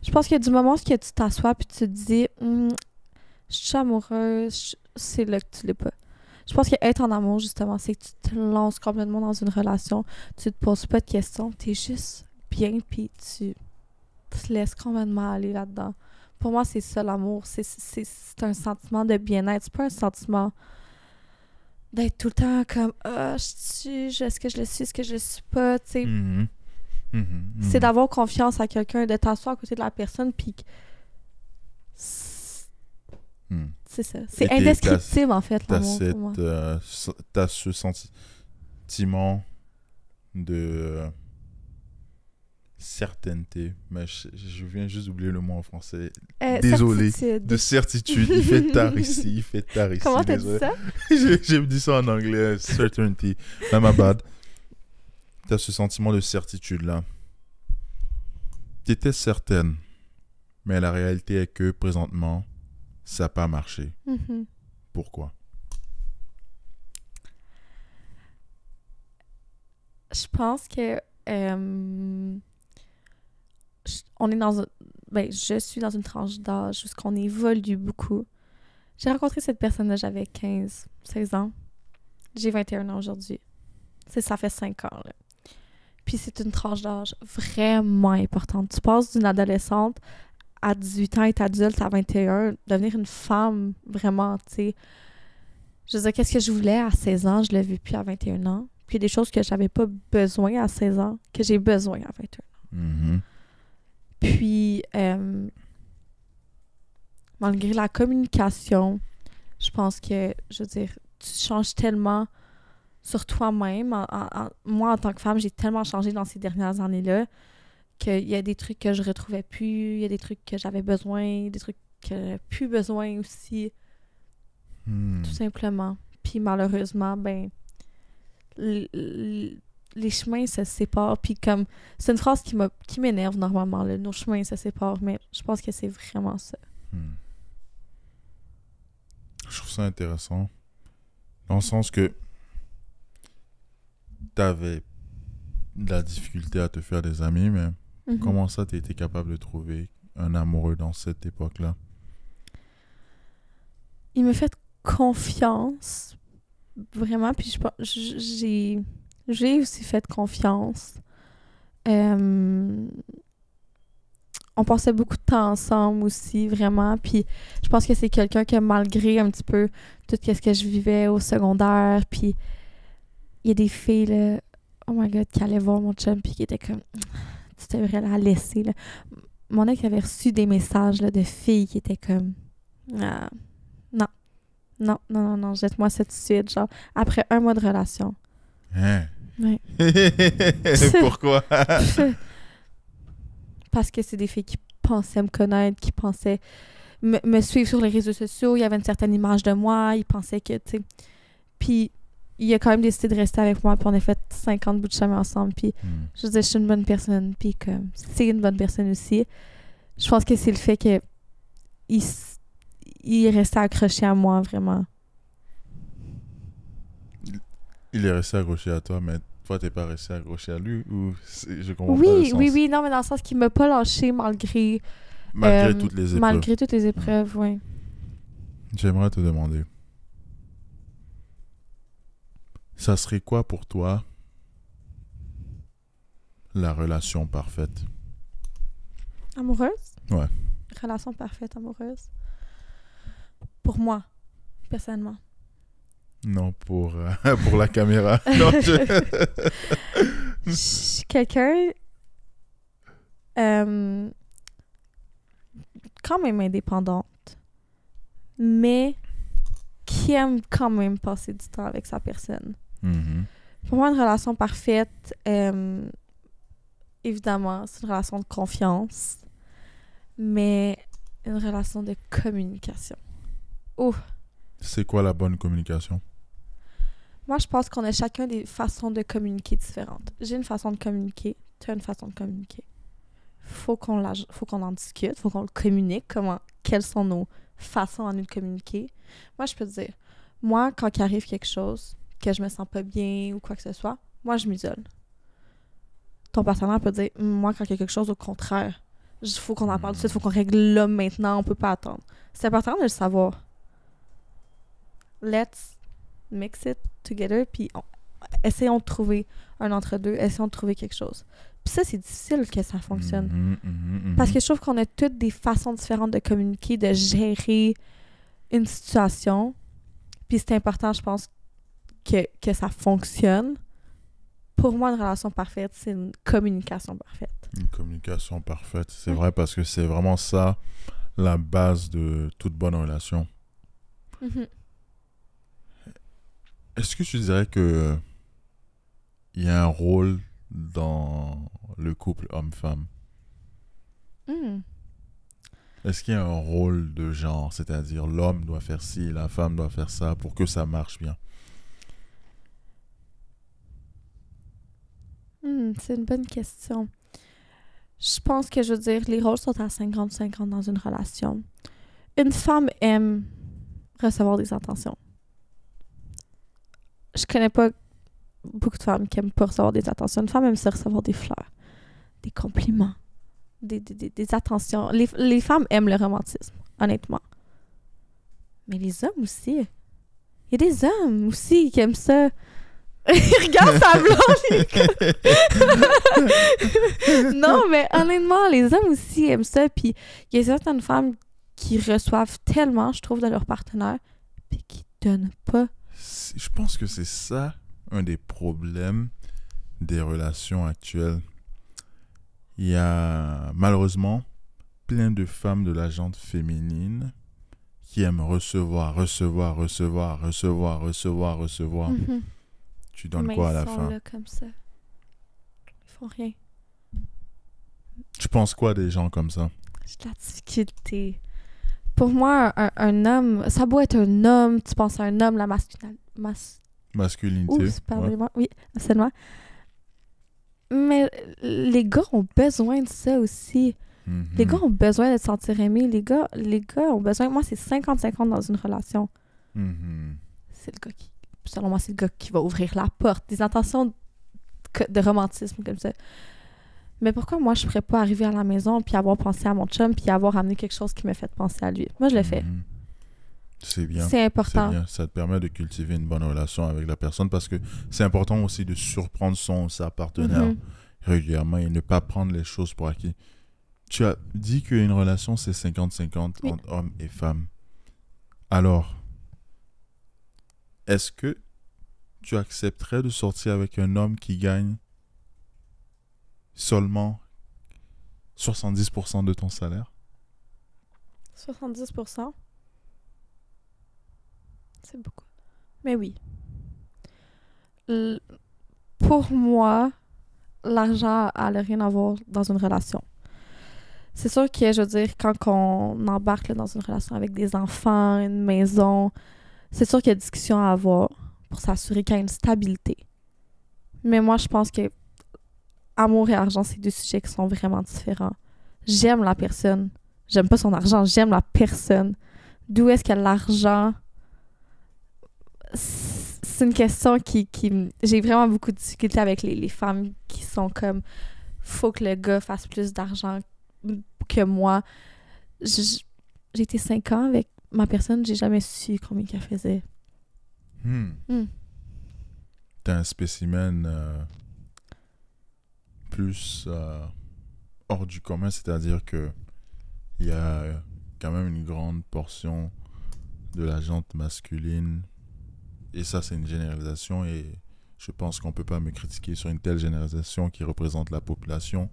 A: Je pense qu'il y a du moment où tu t'assois puis tu te dis je suis amoureuse, c'est là que tu l'es pas. Je pense qu'être en amour, justement, c'est que tu te lances complètement dans une relation, tu te poses pas de questions, t'es juste bien puis tu te laisses complètement aller là-dedans. Pour moi, c'est ça l'amour. C'est un sentiment de bien-être. C'est pas un sentiment d'être tout le temps comme est-ce que je le suis, est-ce que je le suis pas, tu sais. C'est d'avoir confiance à quelqu'un, de t'asseoir à côté de la personne, puis c'est ça. C'est indescriptible, en fait, l'amour, pour moi.
B: T'as ce sentiment de certaineté, mais je viens juste d'oublier le mot en français. Désolé.
A: Certitude.
B: De certitude. Il fait tard ici.
A: Comment t'as dit ça?
B: J'ai dit ça en anglais. Certainty. My bad. T'as ce sentiment de certitude là. T'étais certaine, mais la réalité est que présentement, ça n'a pas marché. Pourquoi?
A: Je pense que on est dans je suis dans une tranche d'âge où on évolue beaucoup. J'ai rencontré cette personne-là, j'avais 16 ans. J'ai 21 ans aujourd'hui. Ça fait 5 ans, là. Puis c'est une tranche d'âge vraiment importante. Tu passes d'une adolescente à 18 ans, être adulte à 21, devenir une femme, vraiment, tu sais. Je veux dire, qu'est-ce que je voulais à 16 ans, je l'ai vu plus à 21 ans. Puis il y a des choses que j'avais pas besoin à 16 ans, que j'ai besoin à 21 ans. Puis, malgré la communication, je pense que, je veux dire, tu changes tellement sur toi-même. Moi, en tant que femme, j'ai tellement changé dans ces dernières années-là qu'il y a des trucs que je retrouvais plus, il y a des trucs que j'avais besoin, des trucs que j'avais plus besoin aussi. Tout simplement. Puis malheureusement, les chemins se séparent. Puis comme, c'est une phrase qui m'énerve normalement, là. Nos chemins se séparent, mais je pense que c'est vraiment ça.
B: Je trouve ça intéressant. Dans le sens que t'avais de la difficulté à te faire des amis, mais comment ça t'as été capable de trouver un amoureux dans cette époque-là?
A: Il me fait confiance, vraiment, puis j'ai aussi fait confiance. on passait beaucoup de temps ensemble aussi, vraiment. Puis je pense que c'est quelqu'un que malgré un petit peu tout ce que je vivais au secondaire, puis il y a des filles, là, oh my God, qui allaient voir mon chum puis qui étaient comme... Tu devrais la laisser, là. Mon ex avait reçu des messages là, de filles qui étaient comme... Ah, non. Non, non, non, non, jette-moi ça tout de suite. Genre, après 1 mois de relation.
B: Hein?
A: Ouais.
B: Pourquoi?
A: Parce que c'est des filles qui pensaient me connaître, qui pensaient me suivre sur les réseaux sociaux. Il y avait une certaine image de moi. Ils pensaient que, tu sais... Puis, il a quand même décidé de rester avec moi. Puis, on a fait 50 bouts de chemin ensemble. Puis, je veux dire, je suis une bonne personne. Puis, comme, c'est une bonne personne aussi. Je pense que c'est le fait que il est resté accroché à moi, vraiment.
B: Il est resté accroché à toi, mais toi, t'es pas resté accroché à lui? Ou je comprends pas le
A: Oui,
B: sens.
A: oui, non, mais dans le sens qu'il m'a pas lâché malgré...
B: Malgré toutes les épreuves.
A: Malgré toutes les épreuves, oui.
B: J'aimerais te demander, ça serait quoi pour toi la relation parfaite?
A: Amoureuse?
B: Ouais.
A: Relation parfaite, amoureuse. Pour moi, personnellement.
B: Non, pour la caméra. Non,
A: Je suis quelqu'un quand même indépendante, mais qui aime quand même passer du temps avec sa personne.
B: Mm-hmm.
A: Pour moi, une relation parfaite, évidemment, c'est une relation de confiance, mais une relation de communication. Oh!
B: C'est quoi la bonne communication?
A: Moi, je pense qu'on a chacun des façons de communiquer différentes. J'ai une façon de communiquer, tu as une façon de communiquer. Faut qu'on en discute, faut qu'on le communique, quelles sont nos façons à nous de communiquer. Moi, je peux te dire, moi, quand il arrive quelque chose, que je me sens pas bien ou quoi que ce soit, moi, je m'isole. Ton partenaire peut dire, moi, quand il y a quelque chose, au contraire, il faut qu'on en parle tout de suite, il faut qu'on règle là, maintenant, on peut pas attendre. C'est important de le savoir. Let's mix it together, puis essayons de trouver un entre-deux, essayons de trouver quelque chose. Puis ça, c'est difficile que ça fonctionne. Parce que je trouve qu'on a toutes des façons différentes de communiquer, de gérer une situation. Puis c'est important, je pense, que ça fonctionne. Pour moi, une relation parfaite, c'est une communication parfaite.
B: Une communication parfaite, c'est vrai, parce que c'est vraiment ça, la base de toute bonne relation.
A: Mm-hmm.
B: Est-ce que tu dirais que il y a un rôle dans le couple homme-femme? Est-ce qu'il y a un rôle de genre, c'est-à-dire l'homme doit faire ci, la femme doit faire ça pour que ça marche bien?
A: C'est une bonne question. Je pense que, je veux dire, les rôles sont à 50-50 dans une relation. Une femme aime recevoir des attentions. Je connais pas beaucoup de femmes qui aiment pas recevoir des attentions. Une femme aime ça recevoir des fleurs, des compliments, des attentions. Les femmes aiment le romantisme, honnêtement. Mais les hommes aussi. Il y a des hommes aussi qui aiment ça. Regarde sa blonde! Non, mais honnêtement, les hommes aussi aiment ça. Puis il y a certaines femmes qui reçoivent tellement, je trouve, de leur partenaire, puis qui donnent pas.
B: Je pense que c'est ça un des problèmes des relations actuelles. Il y a malheureusement plein de femmes de la gente féminine qui aiment recevoir.
A: Mm-hmm.
B: Tu donnes quoi à la fin?
A: Mais ils sont là comme ça. Ils font rien.
B: Tu penses quoi des gens comme ça?
A: J'ai de la difficulté. Pour moi, un homme, ça doit être un homme, tu penses à un homme, la
B: masculinité.
A: Pardonnez-moi. Oui, absolument. Mais les gars ont besoin de ça aussi.
B: Mm-hmm.
A: Les gars ont besoin de se sentir aimés. Les gars ont besoin... Moi, c'est 50-50 dans une relation.
B: Mm-hmm.
A: C'est le gars qui... Selon moi, c'est le gars qui va ouvrir la porte. Des intentions de romantisme comme ça. Mais pourquoi moi, je ne pourrais pas arriver à la maison puis avoir pensé à mon chum puis avoir amené quelque chose qui me fait penser à lui? Moi, je le fais.
B: C'est bien.
A: C'est important.
B: C'est bien. Ça te permet de cultiver une bonne relation avec la personne parce que c'est important aussi de surprendre sa partenaire régulièrement et ne pas prendre les choses pour acquis. Tu as dit qu'une relation, c'est 50-50
A: Oui.
B: entre hommes et femmes. Alors, est-ce que tu accepterais de sortir avec un homme qui gagne seulement 70% de ton salaire?
A: 70%? C'est beaucoup. Mais oui. Pour moi, l'argent n'a rien à voir dans une relation. C'est sûr que, je veux dire, quand on embarque là, dans une relation avec des enfants, une maison, c'est sûr qu'il y a discussion à avoir pour s'assurer qu'il y a une stabilité. Mais moi, je pense que amour et argent, c'est deux sujets qui sont vraiment différents. J'aime la personne. J'aime pas son argent, j'aime la personne. D'où est-ce que l'argent... C'est une question qui... J'ai vraiment beaucoup de difficultés avec les femmes qui sont comme... Faut que le gars fasse plus d'argent que moi. J'ai été 5 ans avec ma personne, j'ai jamais su combien qu'elle faisait.
B: T'es un spécimen plus hors du commun, c'est-à-dire que il y a quand même une grande portion de la gente masculine, et ça c'est une généralisation, et je pense qu'on peut pas me critiquer sur une telle généralisation qui représente la population,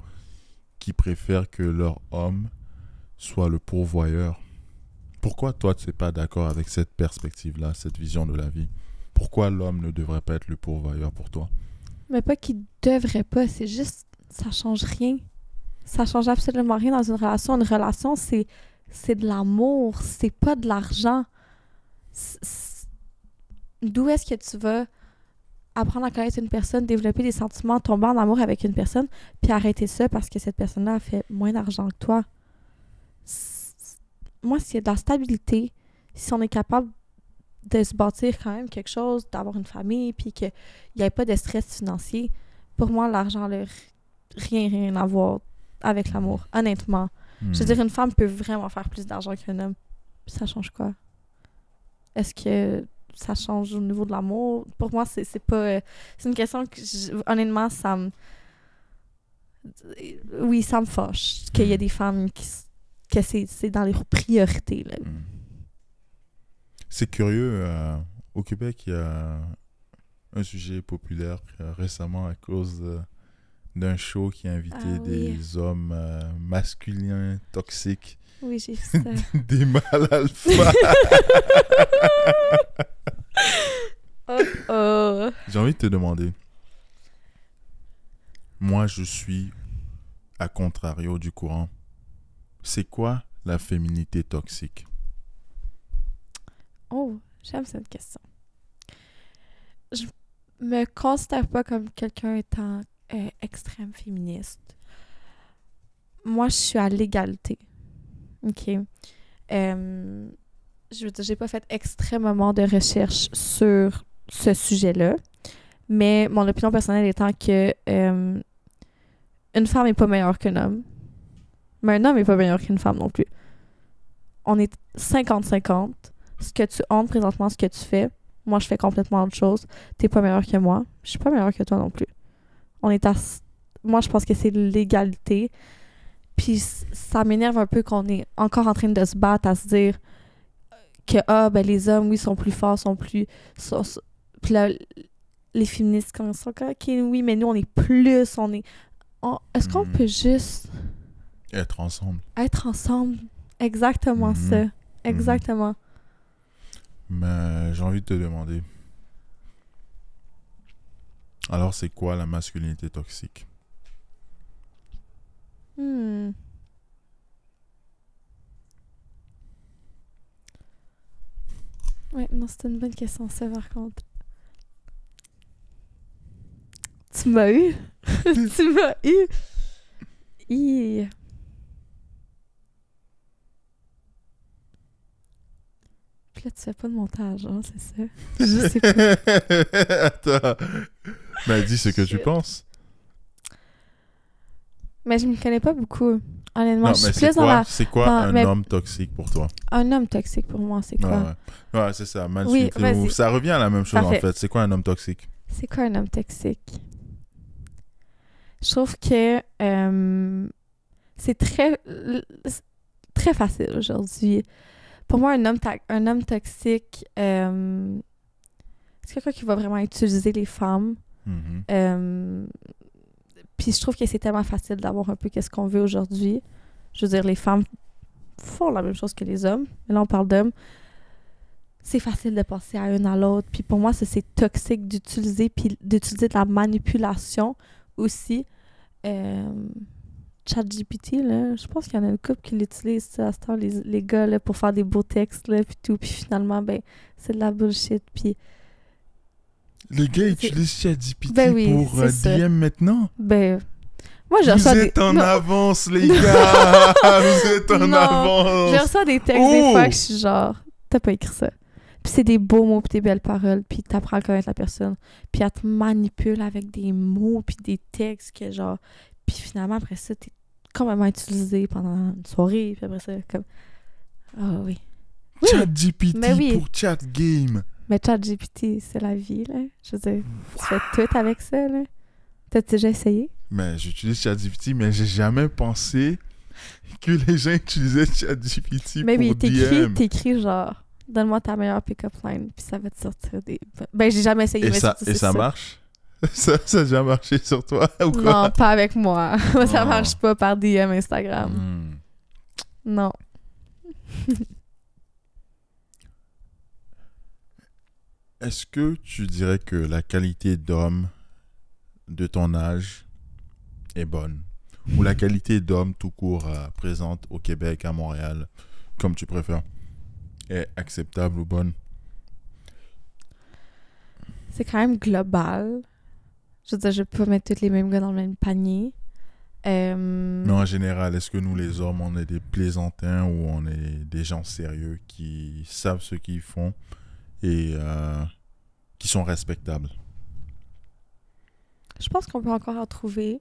B: qui préfère que leur homme soit le pourvoyeur. Pourquoi toi tu n'es pas d'accord avec cette perspective-là, cette vision de la vie? Pourquoi l'homme ne devrait pas être le pourvoyeur pour toi?
A: Mais pas qu'il devrait pas, c'est juste, ça change rien. Ça change absolument rien dans une relation. Une relation, c'est de l'amour, c'est pas de l'argent. D'où est-ce que tu vas apprendre à connaître une personne, développer des sentiments, tomber en amour avec une personne, puis arrêter ça parce que cette personne-là a fait moins d'argent que toi? Moi, s'il y a de la stabilité, si on est capable de se bâtir quand même quelque chose, d'avoir une famille, puis qu'il n'y ait pas de stress financier, pour moi, l'argent n'a rien à voir avec l'amour, honnêtement. Je veux dire, une femme peut vraiment faire plus d'argent qu'un homme. Puis ça change quoi? Est-ce que ça change au niveau de l'amour? Pour moi, c'est pas... c'est une question que, honnêtement, ça me... Oui, ça me fâche qu'il y ait des femmes que c'est dans leurs priorités, là.
B: C'est curieux, au Québec, il y a un sujet populaire récemment à cause d'un show qui a invité des hommes masculins toxiques.
A: Oui, j'ai vu ça.
B: Des mâles alpha. J'ai envie de te demander. Moi, je suis à contrario du courant. C'est quoi la féminité toxique?
A: Oh, j'aime cette question. Je me considère pas comme quelqu'un étant extrême féministe. Moi, je suis à l'égalité. OK. Je veux dire, j'ai pas fait extrêmement de recherche sur ce sujet-là, mais mon opinion personnelle étant que une femme est pas meilleure qu'un homme, mais un homme est pas meilleur qu'une femme non plus. On est 50-50. Ce que tu hontes présentement, ce que tu fais, moi, je fais complètement autre chose. T'es pas meilleur que moi. Je suis pas meilleure que toi non plus. On est à... Moi, je pense que c'est l'égalité. Puis ça m'énerve un peu qu'on est encore en train de se battre à se dire que, ben les hommes, oui, sont plus forts, sont plus... Puis là, les féministes, quand ils sont comme, OK, oui, mais nous, on est plus, on est... Est-ce qu'on peut juste...
B: Être ensemble.
A: Être ensemble. Exactement ça. Exactement.
B: Mais j'ai envie de te demander. Alors, c'est quoi la masculinité toxique?
A: Ouais, non, c'est une bonne question, ça, par contre. Tu m'as eu. Tu m'as eu. Puis là, tu fais pas de montage, hein, c'est ça? Je sais pas.
B: Attends. Mais dis ce que tu penses.
A: Mais je me connais pas beaucoup. Honnêtement,
B: Non,
A: je
B: mais
A: suis plus dans la...
B: c'est quoi un homme toxique pour toi?
A: Un homme toxique, pour moi, c'est quoi?
B: Ouais, c'est ça.
A: Oui, vas-y.
B: Ça revient à la même chose,
A: Parfait.
B: en fait. C'est quoi un homme toxique?
A: C'est quoi un homme toxique? Je trouve que c'est très facile aujourd'hui. Pour moi, un homme toxique, c'est quelqu'un qui va vraiment utiliser les femmes. Puis je trouve que c'est tellement facile d'avoir un peu qu'est-ce qu'on veut aujourd'hui. Je veux dire, les femmes font la même chose que les hommes. Mais là, on parle d'hommes. C'est facile de passer à une à l'autre. Puis pour moi, ça, c'est toxique d'utiliser, puis d'utiliser de la manipulation aussi. ChatGPT, là, je pense qu'il y en a une couple qui l'utilise ça, à ce temps, les gars, là, pour faire des beaux textes, là, puis tout. Puis finalement, ben, c'est de la bullshit. Puis
B: les gars utilisent ChatGPT pour
A: ça.
B: DM maintenant?
A: Ben, moi, j'ai
B: reçu des... en avance, les gars! Vous êtes en avance!
A: J'ai reçu des textes des fois que je suis genre, t'as pas écrit ça. Puis c'est des beaux mots, puis des belles paroles, puis t'apprends à connaître la personne. Puis elle te manipule avec des mots, puis des textes que genre... Puis finalement, après ça, t'es complètement utilisé pendant une soirée, puis après ça, comme... Ah oui.
B: ChatGPT pour chat game!
A: Mais ChatGPT, c'est la vie, là. Je veux dire, tu fais tout avec ça, là. T'as-tu déjà essayé?
B: Mais j'utilise ChatGPT, mais j'ai jamais pensé que les gens utilisaient ChatGPT pour DM.
A: T'écris genre, donne-moi ta meilleure pick-up line, puis ça va te sortir des... Ben, j'ai jamais essayé, mais
B: ça marche? Ça a déjà marché sur toi ou quoi?
A: Non, pas avec moi. Ça marche pas par DM Instagram. Non.
B: Est-ce que tu dirais que la qualité d'homme de ton âge est bonne? Ou la qualité d'homme tout court présente au Québec, à Montréal, comme tu préfères, est acceptable ou bonne?
A: C'est quand même global. Je veux dire, je peux pas mettre tous les mêmes gars dans le même panier.
B: Mais en général, est-ce que nous, les hommes, on est des plaisantins ou on est des gens sérieux qui savent ce qu'ils font et qui sont respectables?
A: Je pense qu'on peut encore en trouver,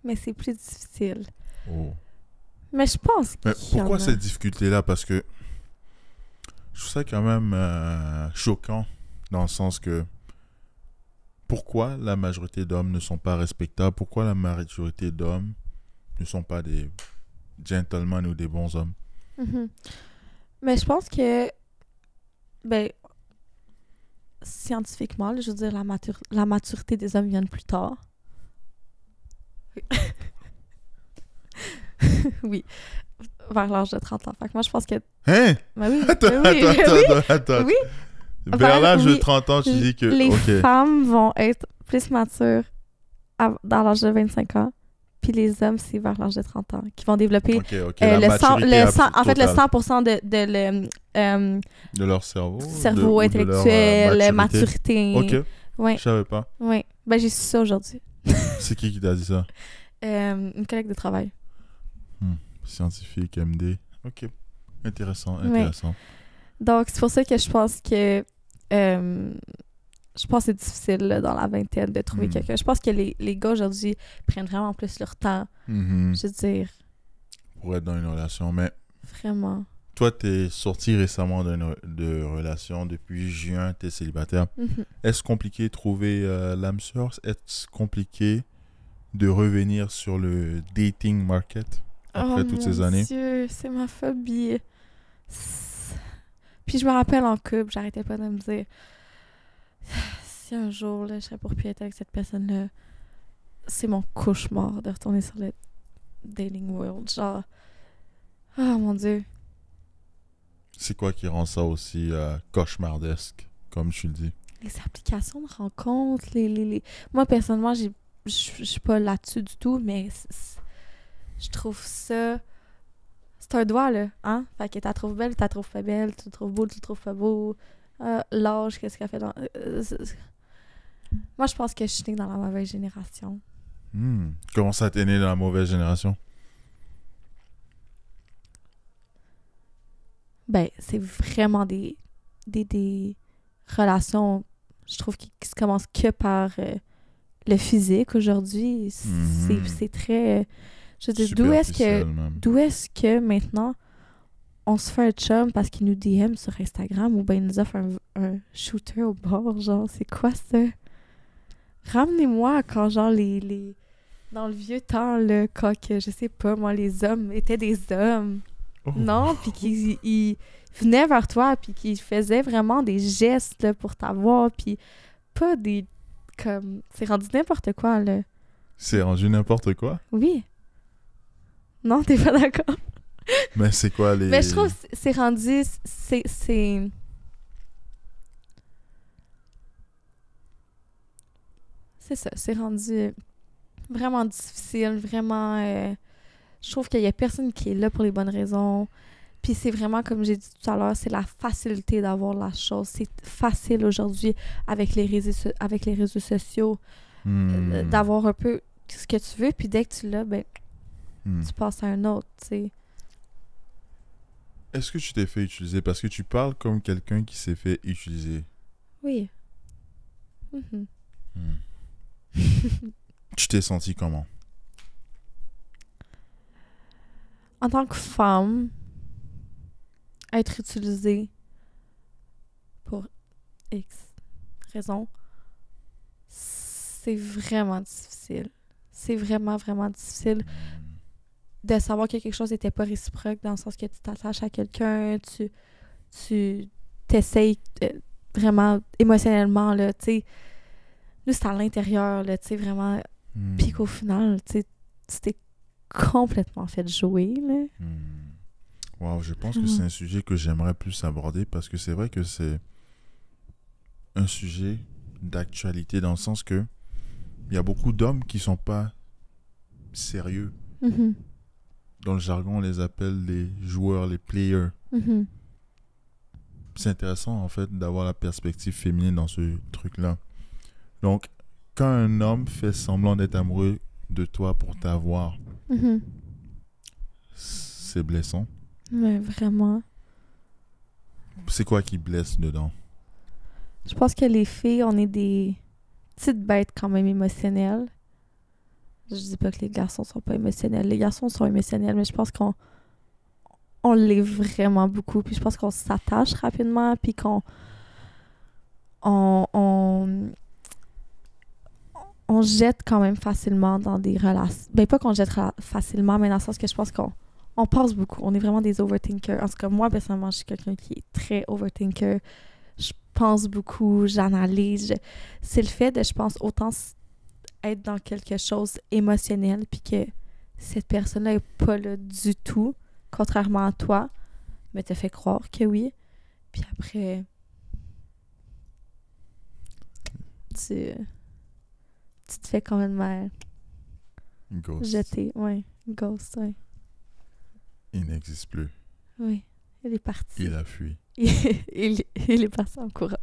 A: mais c'est plus difficile.
B: Oh.
A: Mais je pense
B: mais pourquoi cette difficulté-là? Parce que je trouve ça quand même choquant, dans le sens que pourquoi la majorité d'hommes ne sont pas respectables? Pourquoi la majorité d'hommes ne sont pas des gentlemen ou des bons hommes?
A: Mm-hmm. Mais je pense que, ben, scientifiquement, je veux dire, la maturité des hommes vient plus tard. Oui. Vers l'âge de 30 ans. Fait que moi, je pense que...
B: Hein?
A: Ben oui.
B: Attends.
A: Oui.
B: Vers l'âge de 30 ans, tu dis que...
A: Les femmes vont être plus matures dans l'âge de 25 ans, puis les hommes, c'est vers l'âge de 30 ans, qui vont développer
B: le 100%
A: de
B: leur cerveau.
A: Cerveau intellectuel, de maturité.
B: OK.
A: Ouais.
B: Je savais pas.
A: Oui. Ben, j'ai su ça aujourd'hui.
B: C'est qui t'a dit ça?
A: Une collègue de travail.
B: Scientifique, MD. OK. Intéressant.
A: Oui. Donc, c'est pour ça que je pense que c'est difficile là, dans la vingtaine de trouver quelqu'un. Je pense que les gars aujourd'hui prennent vraiment plus leur temps. Je veux dire.
B: Pour être dans une relation. Mais
A: vraiment.
B: Toi, t'es sorti récemment de relation. Depuis juin, t'es célibataire. Est-ce compliqué de trouver l'âme sœur? Est-ce compliqué de revenir sur le dating market après toutes ces années?
A: Dieu, c'est ma phobie. Puis je me rappelle en couple, j'arrêtais pas de me dire si un jour là, je serais pour plus être avec cette personne-là, c'est mon cauchemar de retourner sur le dating world. Genre, oh mon Dieu. C'est
B: quoi qui rend ça aussi cauchemardesque, comme tu le dis?
A: Les applications de rencontres, moi personnellement, je suis pas là-dessus du tout, mais je trouve ça... C'est un doigt, là, hein? Fait que t'as trouves belle, t'as trouves pas belle, tu trouves beau, tu trouves pas beau. L'âge, qu'est-ce qu'elle fait dans... Moi, je pense que je suis née dans la mauvaise génération.
B: Comment ça, t'es née dans la mauvaise génération?
A: Ben, c'est vraiment des relations, je trouve, qui se commencent que par le physique aujourd'hui. C'est très... Je veux dire, d'où est-ce que maintenant on se fait un chum parce qu'il nous DM sur Instagram ou bien il nous offre un shooter au bord, genre, c'est quoi ça? Ramenez-moi quand genre les dans le vieux temps, là, quand que, je sais pas, moi, les hommes étaient des hommes.
B: Oh.
A: Non, puis qu'ils ils venaient vers toi, puis qu'ils faisaient vraiment des gestes là, pour t'avoir, puis pas des... comme... C'est rendu n'importe quoi, là.
B: C'est rendu n'importe quoi?
A: Oui. Non, t'es pas d'accord?
B: Mais c'est quoi les...
A: Mais je trouve que c'est rendu... C'est... C'est ça, c'est rendu vraiment difficile, vraiment... je trouve qu'il y a personne qui est là pour les bonnes raisons. Puis c'est vraiment, comme j'ai dit tout à l'heure, c'est la facilité d'avoir la chose. C'est facile aujourd'hui avec les réseaux sociaux d'avoir un peu ce que tu veux. Puis dès que tu l'as, ben, tu passes à un autre, tu sais.
B: Est-ce que tu t'es fait utiliser? Parce que tu parles comme quelqu'un qui s'est fait utiliser.
A: Oui.
B: Tu t'es senti comment?
A: En tant que femme, être utilisée pour X raison, c'est vraiment difficile. C'est vraiment, vraiment difficile de savoir que quelque chose n'était pas réciproque dans le sens que tu t'attaches à quelqu'un, tu t'essayes vraiment émotionnellement, là, tu sais. Nous, c'est à l'intérieur, là, tu sais, vraiment. Puis qu'au final, tu sais, tu t'es complètement fait jouer, là.
B: Wow, je pense que c'est un sujet que j'aimerais plus aborder parce que c'est vrai que c'est un sujet d'actualité dans le sens que il y a beaucoup d'hommes qui sont pas sérieux. Dans le jargon, on les appelle les joueurs, les players. C'est intéressant, en fait, d'avoir la perspective féminine dans ce truc-là. Donc, quand un homme fait semblant d'être amoureux de toi pour t'avoir, c'est blessant.
A: Mais vraiment.
B: C'est quoi qui blesse dedans?
A: Je pense que les filles, on est des petites bêtes quand même émotionnelles. Je dis pas que les garçons sont pas émotionnels. Les garçons sont émotionnels, mais je pense qu'on l'est vraiment beaucoup. Puis je pense qu'on s'attache rapidement, puis qu'on on jette quand même facilement dans des relations. Ben, pas qu'on jette facilement, mais dans le sens que je pense qu'on pense beaucoup. On est vraiment des overthinkers. En tout cas, moi, personnellement, je suis quelqu'un qui est très overthinker. Je pense beaucoup, j'analyse. C'est le fait de, je pense, autant être dans quelque chose émotionnel puis que cette personne-là est pas là du tout, contrairement à toi, mais te fait croire que oui. Puis après, tu te fais complètement jeter. Oui, ghost, oui.
B: Il n'existe plus.
A: Oui, il est parti.
B: Il a fui.
A: il est parti en courant.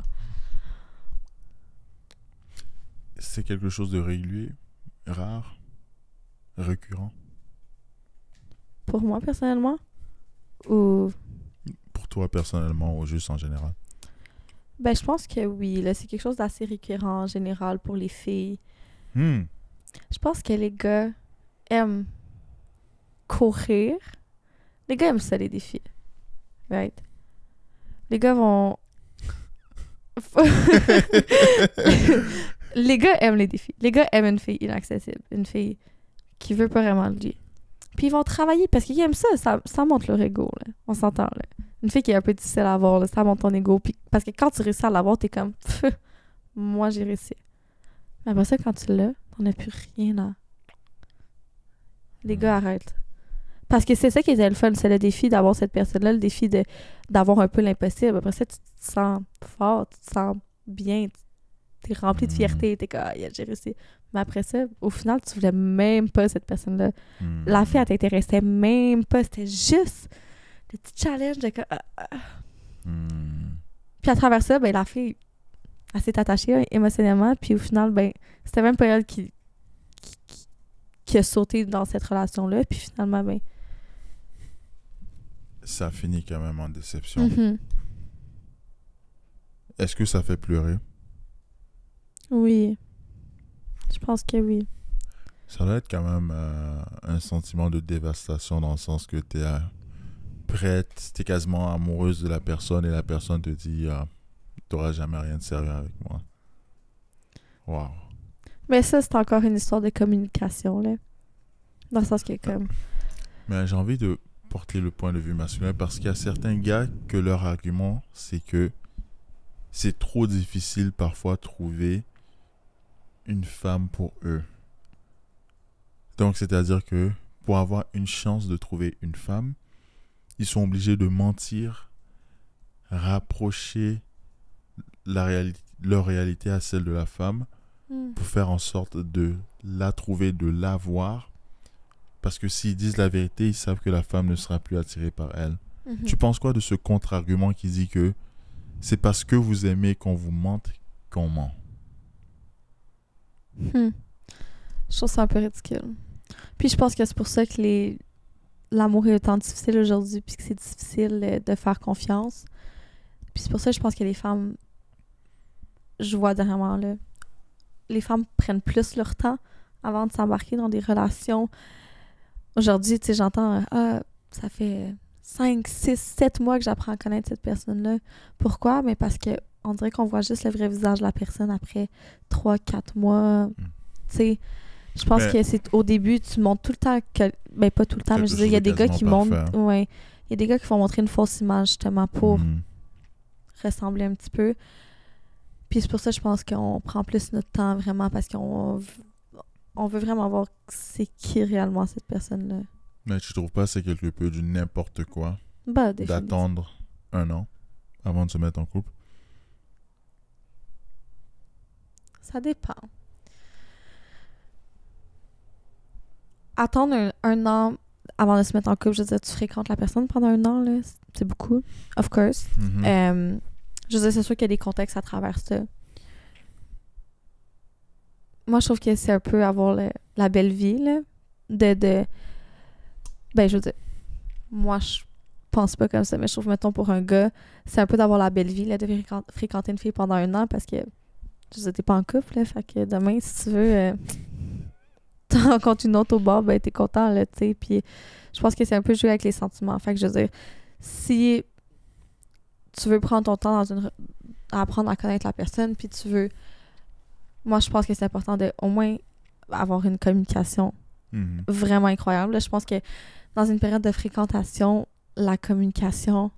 B: C'est quelque chose de régulier, rare, récurrent?
A: Pour moi, personnellement? Ou...
B: Pour toi, personnellement, ou juste en général?
A: Ben, je pense que oui. Là, c'est quelque chose d'assez récurrent en général pour les filles. Je pense que les gars aiment courir. Les gars aiment ça, les défis. Right? Les gars vont... Les gars aiment les défis. Les gars aiment une fille inaccessible. Une fille qui veut pas vraiment le dire. Puis ils vont travailler parce qu'ils aiment ça. Ça monte leur ego, là. On s'entend, là. Une fille qui est un peu difficile à avoir, là, ça monte ton ego. Puis, parce que quand tu réussis à l'avoir, t'es comme... Moi, j'ai réussi. Mais après ça, quand tu l'as, t'en as plus rien à... Les gars arrêtent. Parce que c'est ça qui était le fun. C'est le défi d'avoir cette personne-là. Le défi d'avoir un peu l'impossible. Après ça, tu te sens fort. Tu te sens bien. T'es rempli de fierté. T'es comme, yeah, j'ai réussi. Mais après ça, au final, tu voulais même pas cette personne-là. La fille, elle t'intéressait même pas. C'était juste le petit challenge de... Puis à travers ça, ben, la fille, elle s'est attachée émotionnellement. Puis au final, ben, c'était même pas elle qui a sauté dans cette relation-là. Puis finalement, ben...
B: Ça finit quand même en déception. Est-ce que ça fait pleurer?
A: Oui. Je pense que oui.
B: Ça doit être quand même un sentiment de dévastation dans le sens que t'es prête, t'es quasiment amoureuse de la personne et la personne te dit t'auras jamais rien de sérieux avec moi. Wow.
A: Mais ça, c'est encore une histoire de communication, là. Dans le sens que, comme...
B: Mais j'ai envie de porter le point de vue masculin parce qu'il y a certains gars que leur argument, c'est que c'est trop difficile parfois de trouver une femme pour eux. Donc, c'est-à-dire que pour avoir une chance de trouver une femme, ils sont obligés de mentir, rapprocher leur réalité à celle de la femme pour faire en sorte de la trouver, de l'avoir. Parce que s'ils disent la vérité, ils savent que la femme ne sera plus attirée par elle. Tu penses quoi de ce contre-argument qui dit que c'est parce que vous aimez qu'on vous mente qu'on ment?
A: Je trouve ça un peu ridicule. Puis je pense que c'est pour ça que l'amour est autant difficile aujourd'hui, puis que c'est difficile de faire confiance. Puis c'est pour ça que je pense que les femmes, je vois dernièrement, là, les femmes prennent plus leur temps avant de s'embarquer dans des relations. Aujourd'hui, tu sais, j'entends ça fait 5, 6, 7 mois que j'apprends à connaître cette personne-là. Pourquoi? Mais parce que on dirait qu'on voit juste le vrai visage de la personne après 3, 4 mois. Tu sais, je pense que c'est au début, tu montres tout le temps que... Ben, pas tout le temps, mais je veux dire, il y a des gars qui montrent... Ouais, il y a des gars qui vont montrer une fausse image, justement, pour ressembler un petit peu. Puis c'est pour ça, je pense qu'on prend plus notre temps, vraiment, parce qu'on veut vraiment voir c'est qui réellement cette personne-là.
B: Mais tu trouves pas que c'est quelque peu du n'importe quoi
A: d'attendre
B: 1 an avant de se mettre en couple?
A: Ça dépend. Attendre un an avant de se mettre en couple, je veux dire, tu fréquentes la personne pendant 1 an, là, c'est beaucoup, of course. Je veux dire, c'est sûr qu'il y a des contextes à travers ça. Moi, je trouve que c'est un peu avoir la belle vie, là, ben, je veux dire, moi, je pense pas comme ça, mais je trouve, mettons, pour un gars, c'est un peu d'avoir la belle vie, là, de fréquenter une fille pendant 1 an, parce que, je veux dire, t'es pas en couple, là, fait que demain, si tu veux... t'en rencontres une autre au bord, ben t'es content, là, tu sais. Puis je pense que c'est un peu jouer avec les sentiments. Fait que je veux dire, si tu veux prendre ton temps à apprendre à connaître la personne, puis tu veux... Moi, je pense que c'est important de au moins avoir une communication vraiment incroyable. Là, je pense que dans une période de fréquentation, la communication,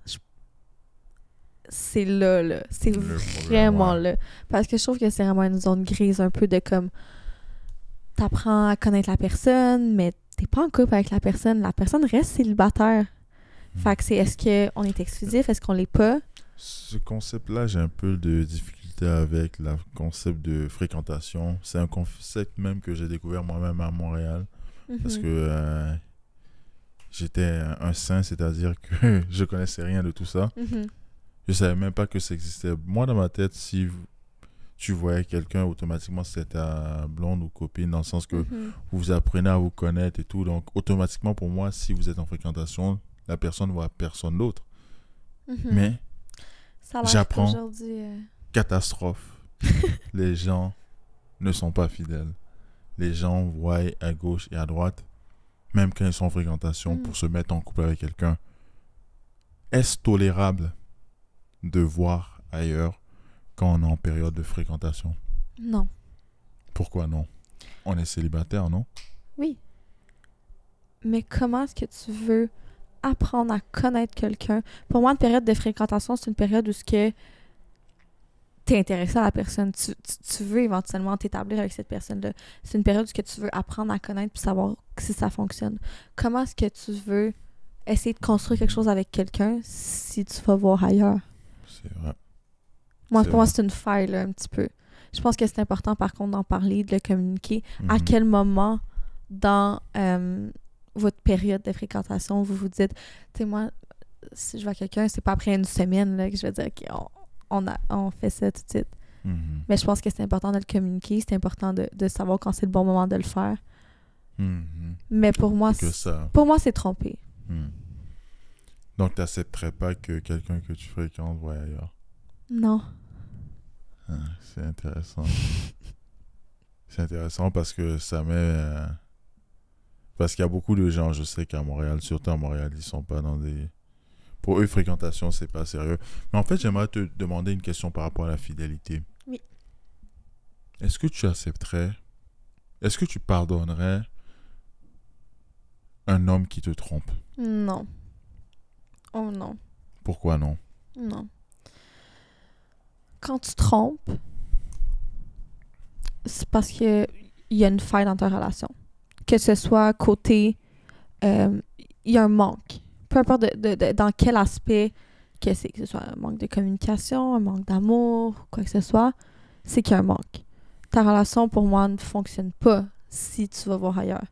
A: c'est là. C'est vraiment là. Parce que je trouve que c'est vraiment une zone grise, un peu de comme... T'apprends à connaître la personne, mais t'es pas en couple avec la personne. La personne reste célibataire. Fait que c'est est-ce qu'on est exclusif, est-ce qu'on l'est pas?
B: Ce concept-là, j'ai un peu de difficulté avec le concept de fréquentation. C'est un concept même que j'ai découvert moi-même à Montréal. Parce que j'étais un saint, c'est-à-dire que je connaissais rien de tout ça. Je savais même pas que ça existait. Moi, dans ma tête, si tu voyais quelqu'un, automatiquement, c'était ta blonde ou copine, dans le sens que vous apprenez à vous connaître et tout. Donc, automatiquement, pour moi, si vous êtes en fréquentation, la personne ne voit personne d'autre. Mais, j'apprends, catastrophe. Les gens ne sont pas fidèles. Les gens voient à gauche et à droite, même quand ils sont en fréquentation, pour se mettre en couple avec quelqu'un. Est-ce tolérable de voir ailleurs quand on est en période de fréquentation?
A: Non.
B: Pourquoi non? On est célibataire, non?
A: Oui. Mais comment est-ce que tu veux apprendre à connaître quelqu'un? Pour moi, une période de fréquentation, c'est une période où t'es intéressé à la personne. Tu veux éventuellement t'établir avec cette personne-là. C'est une période où tu veux apprendre à connaître puis savoir si ça fonctionne. Comment est-ce que tu veux essayer de construire quelque chose avec quelqu'un si tu vas voir ailleurs?
B: C'est vrai.
A: Pour moi, c'est une faille, là, un petit peu. Je pense que c'est important, par contre, d'en parler, de le communiquer. À quel moment, dans votre période de fréquentation, vous vous dites, tu sais, moi, si je vois quelqu'un, c'est pas après 1 semaine là, que je vais dire, OK, on fait ça tout de suite. Mais je pense que c'est important de le communiquer. C'est important de savoir quand c'est le bon moment de le faire. Mais pour moi, c'est trompé.
B: Donc, tu n'accepterais pas que quelqu'un que tu fréquentes voie ailleurs?
A: Non.
B: C'est intéressant. C'est intéressant parce que ça met... Parce qu'il y a beaucoup de gens, je sais qu'à Montréal, surtout à Montréal, ils sont pas dans des... Pour eux, fréquentation, c'est pas sérieux. Mais en fait, j'aimerais te demander une question par rapport à la fidélité.
A: Oui.
B: Est-ce que tu accepterais Est-ce que tu pardonnerais un homme qui te trompe?
A: Non. Oh non.
B: Pourquoi non?
A: Non. Quand tu trompes, c'est parce que il y a une faille dans ta relation. Que ce soit côté... il y a un manque. Peu importe dans quel aspect que c'est, que ce soit un manque de communication, un manque d'amour, quoi que ce soit, c'est qu'il y a un manque. Ta relation, pour moi, ne fonctionne pas si tu vas voir ailleurs.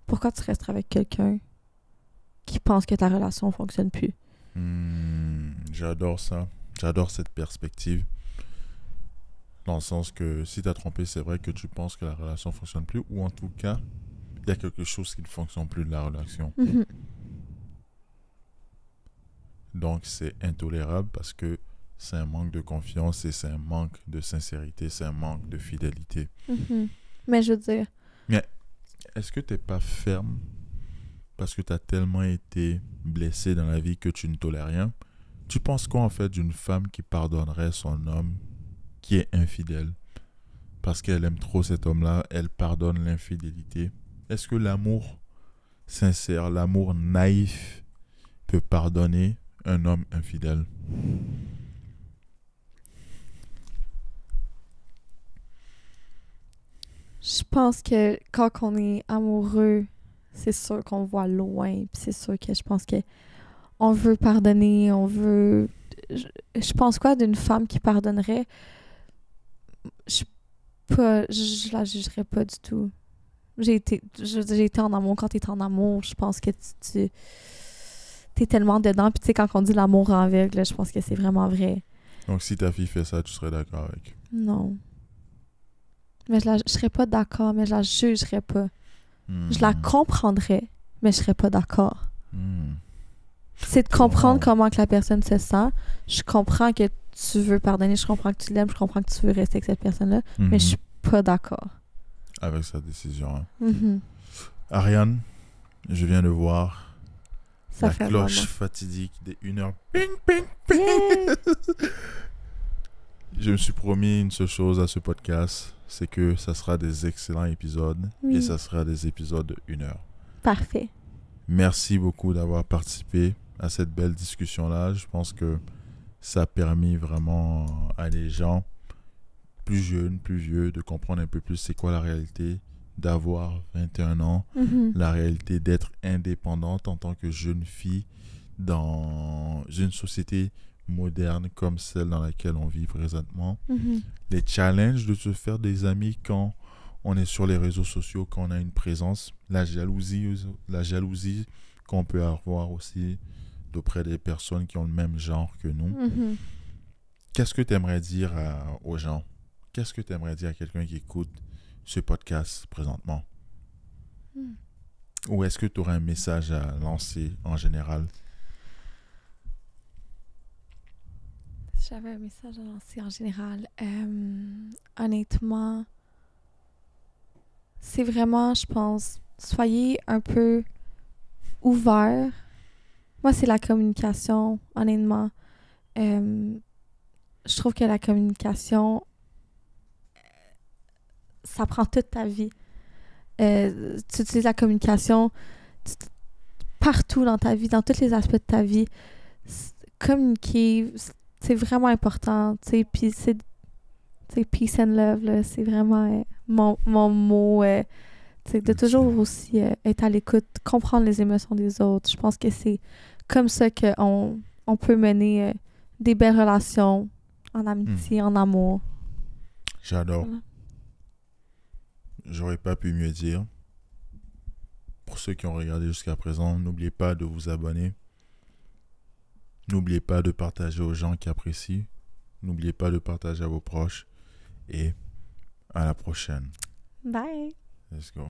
A: Pourquoi tu resterais avec quelqu'un qui pense que ta relation ne fonctionne plus?
B: J'adore ça. J'adore cette perspective. Dans le sens que si tu as trompé, c'est vrai que tu penses que la relation ne fonctionne plus, ou en tout cas, il y a quelque chose qui ne fonctionne plus de la relation.
A: Mm-hmm.
B: Donc, c'est intolérable parce que c'est un manque de confiance et c'est un manque de sincérité, c'est un manque de fidélité.
A: Mm-hmm. Mais je veux dire...
B: Est-ce que tu n'es pas ferme parce que tu as tellement été blessé dans la vie que tu ne tolères rien? Tu penses quoi en fait d'une femme qui pardonnerait son homme qui est infidèle? Parce qu'elle aime trop cet homme-là, elle pardonne l'infidélité. Est-ce que l'amour sincère, l'amour naïf peut pardonner un homme infidèle?
A: Je pense que quand on est amoureux, c'est sûr qu'on voit loin. Puis c'est sûr que je pense que on veut pardonner, on veut... Je pense quoi d'une femme qui pardonnerait? Je la jugerais pas du tout. J'ai été en amour. Quand t'es en amour, je pense que t'es tellement dedans. Puis tu sais, quand on dit l'amour en aveugle, je pense que c'est vraiment vrai.
B: Donc si ta fille fait ça, tu serais d'accord avec?
A: Non. Mais je serais pas d'accord, mais je la jugerais pas. Je la comprendrais, mais je serais pas d'accord. C'est de comprendre comment que la personne se sent. Je comprends que tu veux pardonner, je comprends que tu l'aimes, je comprends que tu veux rester avec cette personne-là, mais je suis pas d'accord.
B: Avec sa décision. Hein.
A: Mm-hmm.
B: Ariane, je viens de voir
A: Ça
B: la
A: fait
B: cloche
A: vraiment.
B: fatidique des 1h. Ping, ping, ping.
A: Yeah.
B: Je me suis promis une seule chose à ce podcast, c'est que ça sera des excellents épisodes et ça sera des épisodes de 1 heure.
A: Parfait.
B: Merci beaucoup d'avoir participé à cette belle discussion-là. Je pense que ça a permis vraiment à des gens plus jeunes, plus vieux, de comprendre un peu plus c'est quoi la réalité d'avoir 21 ans, la réalité d'être indépendante en tant que jeune fille dans une société moderne comme celle dans laquelle on vit présentement. Les challenges de se faire des amis quand on est sur les réseaux sociaux, quand on a une présence, la jalousie qu'on peut avoir aussi d'auprès des personnes qui ont le même genre que nous. Qu'est-ce que tu aimerais dire aux gens? Qu'est-ce que tu aimerais dire à quelqu'un qui écoute ce podcast présentement? Ou est-ce que tu aurais un message à lancer en général?
A: J'avais un message à lancer en général. Honnêtement, c'est vraiment, je pense, soyez un peu ouverts. Moi, c'est la communication, honnêtement. Je trouve que la communication, ça prend toute ta vie. Tu utilises la communication partout dans ta vie, dans tous les aspects de ta vie. Communiquer, c'est vraiment important. Puis c'est peace and love, là, c'est vraiment mon mot. De toujours aussi être à l'écoute, comprendre les émotions des autres. Je pense que c'est comme ça qu'on peut mener des belles relations en amitié, en amour.
B: J'adore.
A: Voilà.
B: J'aurais pas pu mieux dire. Pour ceux qui ont regardé jusqu'à présent, n'oubliez pas de vous abonner. N'oubliez pas de partager aux gens qui apprécient. N'oubliez pas de partager à vos proches. Et à la prochaine.
A: Bye!
B: Let's go.